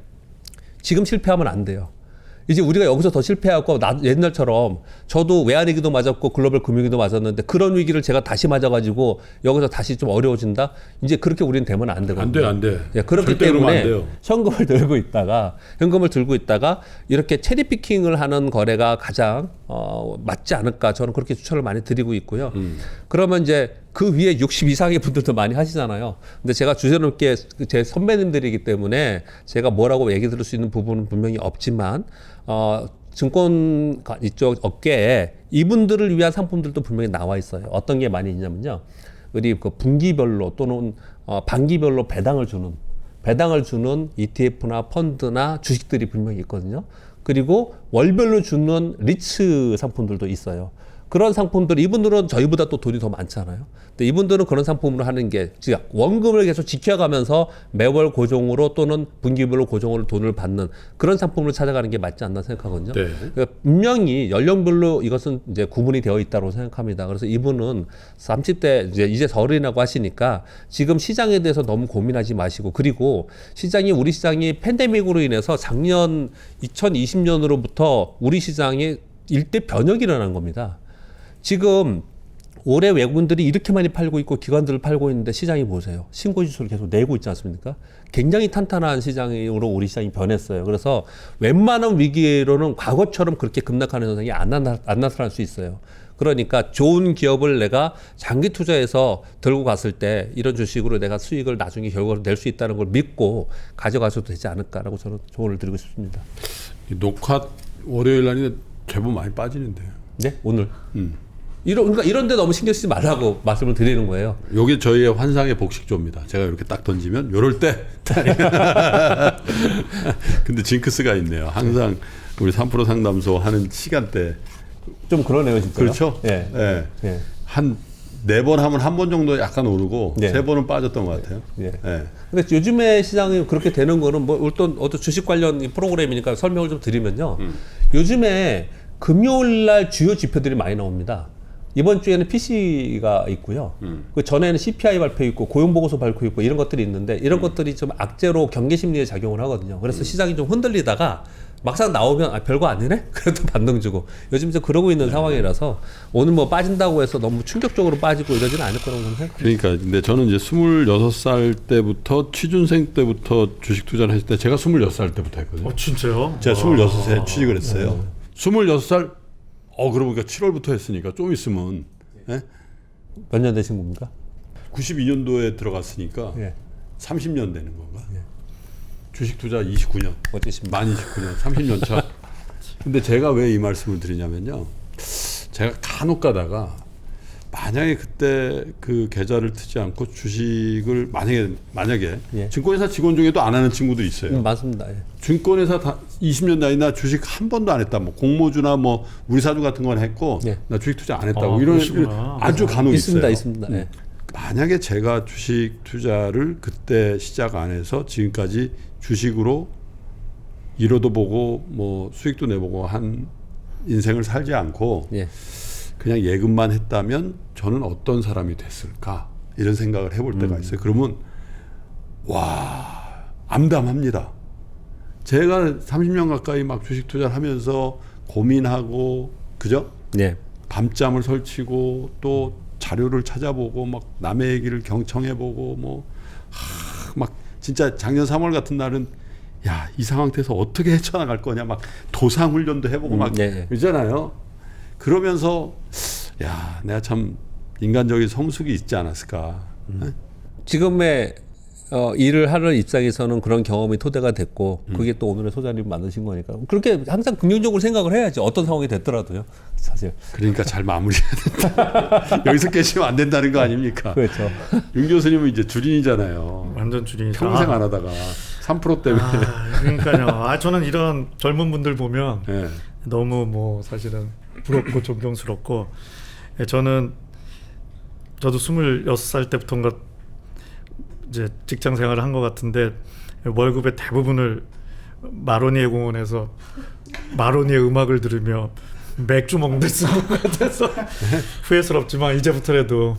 지금 실패하면 안 돼요. 이제 우리가 여기서 더 실패하고 옛날처럼 저도 외환위기도 맞았고 글로벌 금융위기도 맞았는데 그런 위기를 제가 다시 맞아가지고 여기서 다시 좀 어려워진다? 이제 그렇게 우리는 되면 안 되거든요. 안 돼. 예, 그렇기 절대 그러면 안 때문에 돼요. 현금을 들고 있다가 이렇게 체리피킹을 하는 거래가 가장 맞지 않을까 저는 그렇게 추천을 많이 드리고 있고요. 그러면 이제 그 위에 60 이상의 분들도 많이 하시잖아요. 근데 제가 주제넘게 제 선배님들이기 때문에 제가 뭐라고 얘기 들을 수 있는 부분은 분명히 없지만 증권 이쪽 업계에 이분들을 위한 상품들도 분명히 나와 있어요. 어떤 게 많이 있냐면요. 우리 그 분기별로 또는 반기별로 배당을 주는 ETF나 펀드나 주식들이 분명히 있거든요. 그리고 월별로 주는 리츠 상품들도 있어요. 그런 상품들 이분들은 저희보다 또 돈이 더 많잖아요. 근데 이분들은 그런 상품으로 하는 게 즉 원금을 계속 지켜가면서 매월 고정으로 또는 분기별로 고정으로 돈을 받는 그런 상품을 찾아가는 게 맞지 않나 생각하거든요. 네. 그러니까 분명히 연령별로 이것은 이제 구분이 되어 있다고 생각합니다. 그래서 이분은 30대 이제 서른이라고 하시니까 지금 시장에 대해서 너무 고민하지 마시고 그리고 우리 시장이 팬데믹으로 인해서 작년 2020년으로부터 우리 시장이 일대 변혁이 일어난 겁니다. 지금 올해 외국인들이 이렇게 많이 팔고 있고 기관들을 팔고 있는데 시장이 보세요. 신고지수를 계속 내고 있지 않습니까? 굉장히 탄탄한 시장으로 우리 시장이 변했어요. 그래서 웬만한 위기로는 과거처럼 그렇게 급락하는 현상이 안 나타날 수 있어요. 그러니까 좋은 기업을 내가 장기 투자해서 들고 갔을 때 이런 주식으로 내가 수익을 나중에 결과로 낼 수 있다는 걸 믿고 가져가셔도 되지 않을까라고 저는 조언을 드리고 싶습니다. 이 녹화 월요일 날인데 제법 많이 빠지는데요. 네, 오늘. 그러니까 이런데 너무 신경 쓰지 말라고 말씀을 드리는 거예요. 요게 저희의 환상의 복식조입니다. 제가 이렇게 딱 던지면 요럴 때. 근데 징크스가 있네요. 항상 우리 3% 상담소 하는 시간대. 좀 그러네요, 진짜. 그렇죠? 예. 예. 예. 한 4번 하면 한 번 정도 약간 오르고 네. 3번은 빠졌던 것 같아요. 예. 예. 근데 요즘에 시장이 그렇게 되는 거는 뭐 어떤 주식 관련 프로그램이니까 설명을 좀 드리면요. 요즘에 금요일 날 주요 지표들이 많이 나옵니다. 이번 주에는 PC가 있고요. 그 전에는 CPI 발표 있고 고용보고서 발표 있고 이런 것들이 있는데 이런 것들이 좀 악재로 경계 심리에 작용을 하거든요. 그래서 시장이 좀 흔들리다가 막상 나오면 별거 아니네? 그래도 반등 주고 요즘 이제 그러고 있는 상황이라서 오늘 뭐 빠진다고 해서 너무 충격적으로 빠지고 이러지는 않을 거라고 저는 생각합니다. 그러니까 근데 저는 이제 26살 때부터 취준생 때부터 주식 투자를 했을 때 제가 26살 때부터 했거든요. 진짜요? 제가 26세 취직을 했어요. 26살 그러고 보니까 7월부터 했으니까 좀 있으면 몇 년 되신 겁니까? 92년도에 들어갔으니까 예. 30년 되는 건가? 주식 투자 29년. 어떠십니까? 만 29년, 30년 차. 근데 제가 왜 이 말씀을 드리냐면요. 제가 간혹 가다가 만약에 그때 그 계좌를 트지 않고 주식을 만약에 예. 증권회사 직원 중에도 안 하는 친구도 있어요. 맞습니다. 예. 증권회사 20년 다니나 주식 한 번도 안 했다. 뭐 공모주나 뭐 우리 사주 같은 건 했고 예. 나 주식 투자 안 했다고 그러시구나. 아주 간혹 있습니다, 있어요. 있습니다. 예. 만약에 제가 주식 투자를 그때 시작 안 해서 지금까지 주식으로 이로도 보고 뭐 수익도 내보고 한 인생을 살지 않고 예. 그냥 예금만 했다면 저는 어떤 사람이 됐을까 이런 생각을 해볼 때가 있어요. 그러면 와 암담합니다. 제가 30년 가까이 막 주식 투자를 하면서 고민하고 그죠? 예. 밤잠을 설치고 또 자료를 찾아보고 막 남의 얘기를 경청해보고 뭐 막 진짜 작년 3월 같은 날은 야, 이 상황에서 어떻게 헤쳐나갈 거냐 막 도상 훈련도 해보고 막 예. 그러잖아요. 그러면서 야, 내가 참 인간적인 성숙이 있지 않았을까. 지금의 일을 하는 입장에서는 그런 경험이 토대가 됐고 그게 또 오늘의 소자님 만드신 거니까 그렇게 항상 긍정적으로 생각을 해야지 어떤 상황이 됐더라도요. 사실. 그러니까 잘 마무리해야 된다. 여기서 깨시면 안 된다는 거 아닙니까? 그렇죠. 윤 교수님은 이제 주린이잖아요. 완전 줄이니까. 평생 안 하다가 3% 때문에. 그러니까요. 저는 이런 젊은 분들 보면 예. 너무 뭐 사실은 부럽고 존경스럽고 저도 26살 때부터인가 이제 직장 생활을 한 것 같은데 월급의 대부분을 마로니에 공원에서 마로니에 음악을 들으며 맥주 먹는 데 쓰는 것 같아서 후회스럽지만 이제부터라도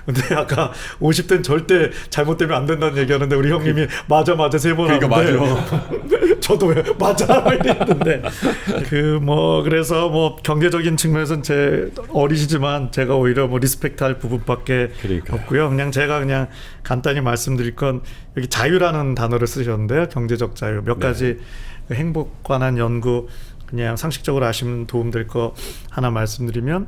근데 아까 50대는 절대 잘못되면 안 된다는 얘기하는데 우리 형님이 맞아 3번 그러니까 하는데 저도 왜 맞아 이랬는데 그래서 뭐 경제적인 측면에서는 제 어리시지만 제가 오히려 뭐 리스펙트할 부분밖에 그러니까요. 없고요. 제가 그냥 간단히 말씀드릴 건 여기 자유라는 단어를 쓰셨는데요. 경제적 자유 몇 가지 행복 관한 연구 그냥 상식적으로 아시면 도움될 거 하나 말씀드리면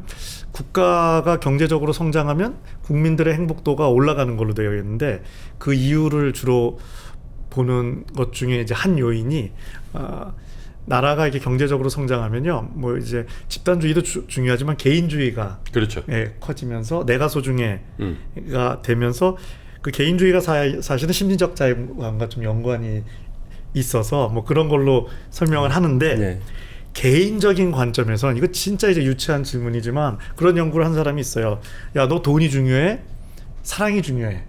국가가 경제적으로 성장하면 국민들의 행복도가 올라가는 걸로 되어 있는데 그 이유를 주로 보는 것 중에 이제 한 요인이 나라가 이게 경제적으로 성장하면요 뭐 이제 집단주의도 중요하지만 개인주의가 그렇죠. 커지면서 내가 소중해가 되면서 그 개인주의가 사실은 심리적 자유감과 좀 연관이 있어서 뭐 그런 걸로 설명을 하는데 네. 개인적인 관점에서는 이거 진짜 이제 유치한 질문이지만 그런 연구를 한 사람이 있어요. 야, 너 돈이 중요해? 사랑이 중요해?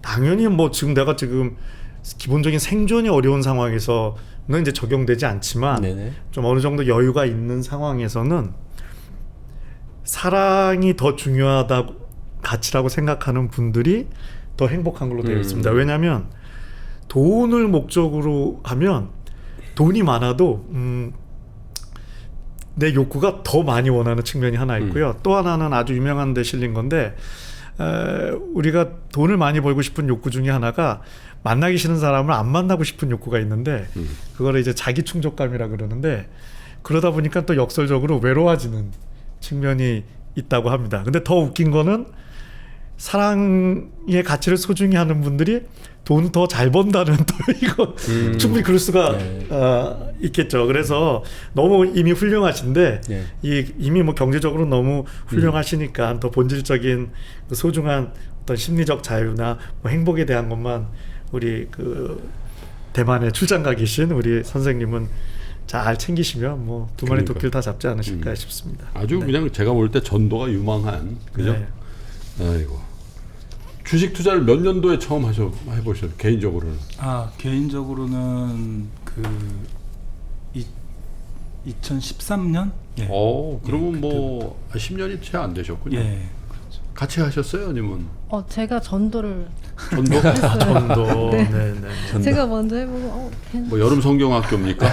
당연히 뭐 내가 지금 기본적인 생존이 어려운 상황에서는 이제 적용되지 않지만 네네. 좀 어느 정도 여유가 있는 상황에서는 사랑이 더 중요하다고 가치라고 생각하는 분들이 더 행복한 걸로 되어 있습니다. 왜냐하면 돈을 목적으로 하면 돈이 많아도 내 욕구가 더 많이 원하는 측면이 하나 있고요. 또 하나는 아주 유명한 데 실린 건데 우리가 돈을 많이 벌고 싶은 욕구 중에 하나가 만나기 싫은 사람을 안 만나고 싶은 욕구가 있는데 그거를 이제 자기 충족감이라 그러는데 그러다 보니까 또 역설적으로 외로워지는 측면이 있다고 합니다. 근데 더 웃긴 거는 사랑의 가치를 소중히 하는 분들이 돈 더 잘 번다는 또 이거 충분히 그럴 수가 있겠죠. 그래서 너무 이미 훌륭하신데 네. 이미 뭐 경제적으로 너무 훌륭하시니까 더 본질적인 그 소중한 어떤 심리적 자유나 뭐 행복에 대한 것만 우리 그 대만에 출장 가 계신 우리 선생님은 잘 챙기시면 뭐 두 마리 그러니까. 토끼를 다 잡지 않으실까 싶습니다. 아주 그냥 제가 볼 때 전도가 유망한 그죠? 네. 아이고. 주식 투자를 몇 년도에 처음 해보셨어요? 개인적으로는? 개인적으로는 그 2013년? 예. 그러면 그때. 뭐 10년이 채 안 되셨군요. 예. 같이 하셨어요, 아니면 제가 전도를 전도? 했어요. 전도. 네. 네, 네. 제가 먼저 해보고 뭐 여름 성경학교입니까?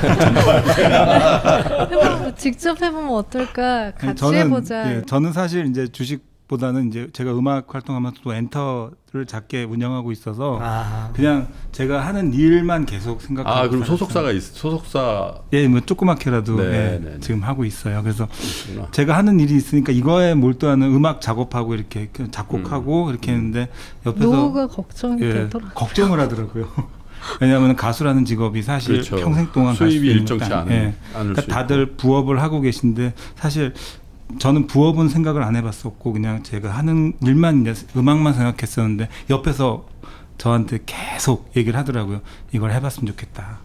해보고 직접 해보면 어떨까? 같이 저는 해보자. 예, 저는 사실 이제 주식보다는 이제 제가 음악 활동하면서 또 엔터를 작게 운영하고 있어서 아, 그냥 제가 하는 일만 계속 생각하고 아, 그럼 살았어요. 소속사 예, 뭐 조그맣게라도 네, 예, 네, 네. 지금 하고 있어요. 그래서 있구나. 제가 하는 일이 있으니까 이거에 몰두하는 음악 작업하고 이렇게 작곡하고 이렇게 했는데 옆에서 노후가 걱정이 예, 되더라고요. 걱정을 하더라고요. 왜냐하면 가수라는 직업이 사실 그렇죠. 평생 동안 갈 수입이 수 있는 일정치 것도 않은 예. 않을 그러니까 수 다들 부업을 하고 계신데 사실 저는 부업은 생각을 안 해봤었고 그냥 제가 하는 일만 이제 음악만 생각했었는데 옆에서 저한테 계속 얘기를 하더라고요. 이걸 해봤으면 좋겠다.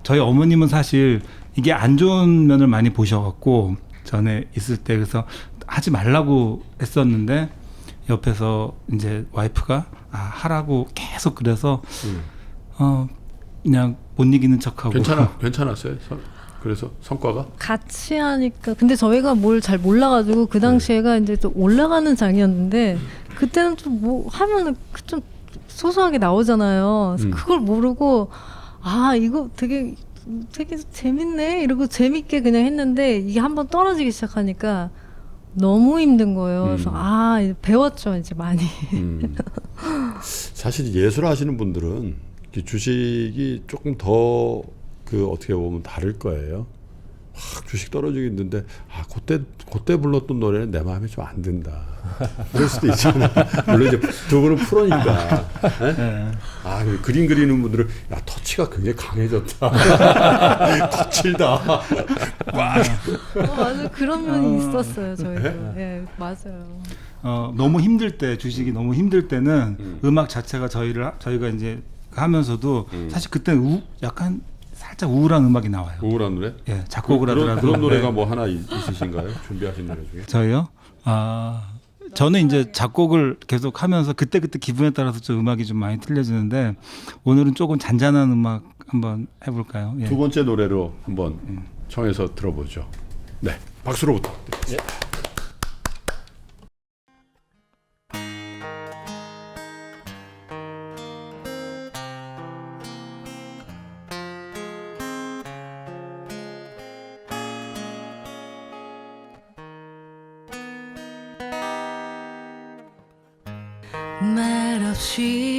저희 어머님은 사실 이게 안 좋은 면을 많이 보셔갖고 전에 있을 때 그래서 하지 말라고 했었는데 옆에서 이제 와이프가 하라고 계속 그래서 그냥 못 이기는 척하고 괜찮았어요. 그래서 성과가 같이 하니까 근데 저희가 뭘 잘 몰라가지고 그 당시에가 이제 또 올라가는 장이었는데 그때는 좀 뭐 하면은 좀 소소하게 나오잖아요. 그래서 그걸 모르고 이거 되게 재밌네 이러고 재밌게 그냥 했는데 이게 한번 떨어지기 시작하니까 너무 힘든 거예요. 그래서 이제 배웠죠 이제 많이. 사실 예술 하시는 분들은 이 주식이 조금 더 어떻게 보면 다를 거예요. 확 주식 떨어지고 있는데 그때 불렀던 노래는 내 마음에 좀 안 든다. 그럴 수도 있잖아. 물론 이제 두 분은 프로니까. 네. 그림 그리는 분들은 터치가 굉장히 강해졌다. 거칠다. 맞아요. 그런 면이 있었어요 저희도. 예, 맞아요. 너무 힘들 때 주식이 너무 힘들 때는 음악 자체가 저희가 이제 하면서도 사실 그때 약간 살짝 우울한 음악이 나와요. 우울한 노래? 예, 작곡을 하더라도 그런 노래가 네. 뭐 하나 있으신가요? 준비하신 노래 중에? 저희요? 저는 이제 작곡을 계속 하면서 그때 기분에 따라서 좀 음악이 좀 많이 틀려지는데 오늘은 조금 잔잔한 음악 한번 해볼까요? 예. 두 번째 노래로 한번 청해서 들어보죠. 네, 박수로부터. 예.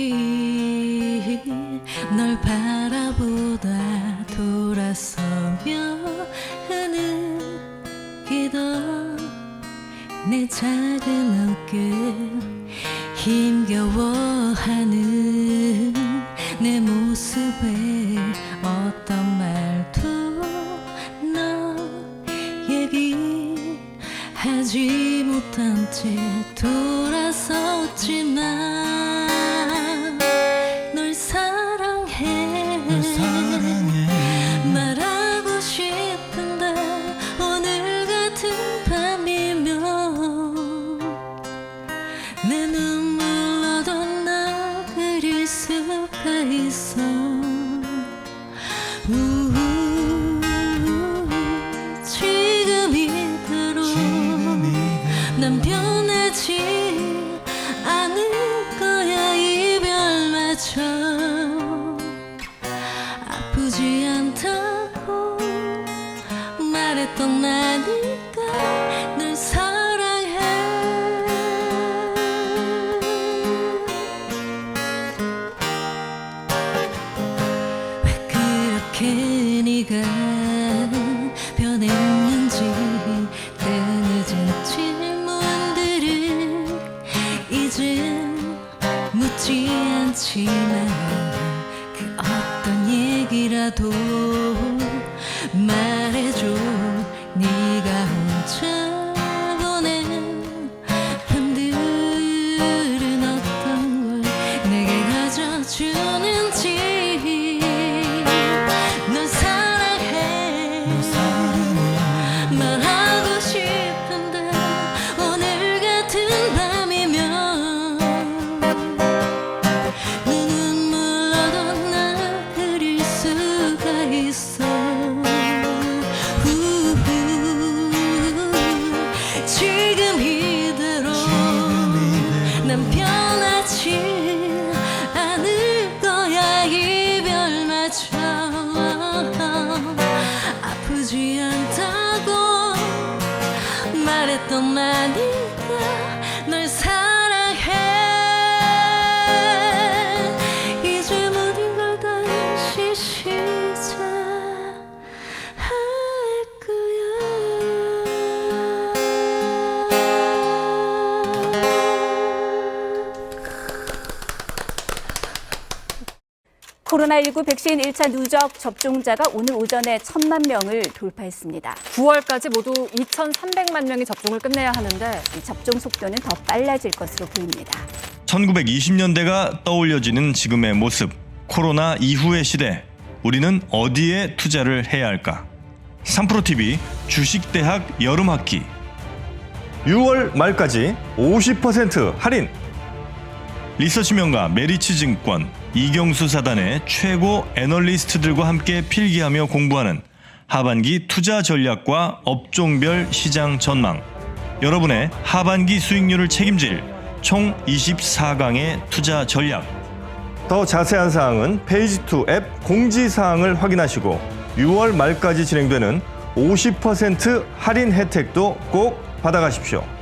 말없이 널 바라보다 돌아서며 흐느끼던 내 작은 어깨 힘겨워하는 내 모습에 어떤 말도 너 얘기하지 못한 채 돌아섰지만 널 사랑해 말하고 싶은데 오늘 같은 밤이면 내 눈물로도 널 그릴 수가 있어 지금 이대로 난 변하지 않을 거야 이별마저 아프지 않다고 말했던 나니까 널 사랑해 왜 그렇게 네가 변했는지 때늦은 질문들을 이젠 묻지 않지만 그 어떤 얘기라도 말해줘 네가 혼자 보낸 흔들은 어떤 걸 내게 가져주는지 널 사랑해 말하고 싶은데 오늘 같은 밤이면 내 눈물로도 날 그릴 수가 있어 지금 이대로 되지 않다고 말했던 나니까 널 사랑해. 이제 모든 걸 다시 시작할 코로나19 백신 1차 누적 접종자가 오늘 오전에 1,000만 명을 돌파했습니다. 9월까지 모두 2,300만 명이 접종을 끝내야 하는데 이 접종 속도는 더 빨라질 것으로 보입니다. 1920년대가 떠올려지는 지금의 모습, 코로나 이후의 시대, 우리는 어디에 투자를 해야 할까? 3프로TV 주식대학 여름학기 6월 말까지 50% 할인. 리서치 명가 메리츠증권 이경수 사단의 최고 애널리스트들과 함께 필기하며 공부하는 하반기 투자 전략과 업종별 시장 전망, 여러분의 하반기 수익률을 책임질 총 24강의 투자 전략. 더 자세한 사항은 페이지2 앱 공지사항을 확인하시고 6월 말까지 진행되는 50% 할인 혜택도 꼭 받아가십시오.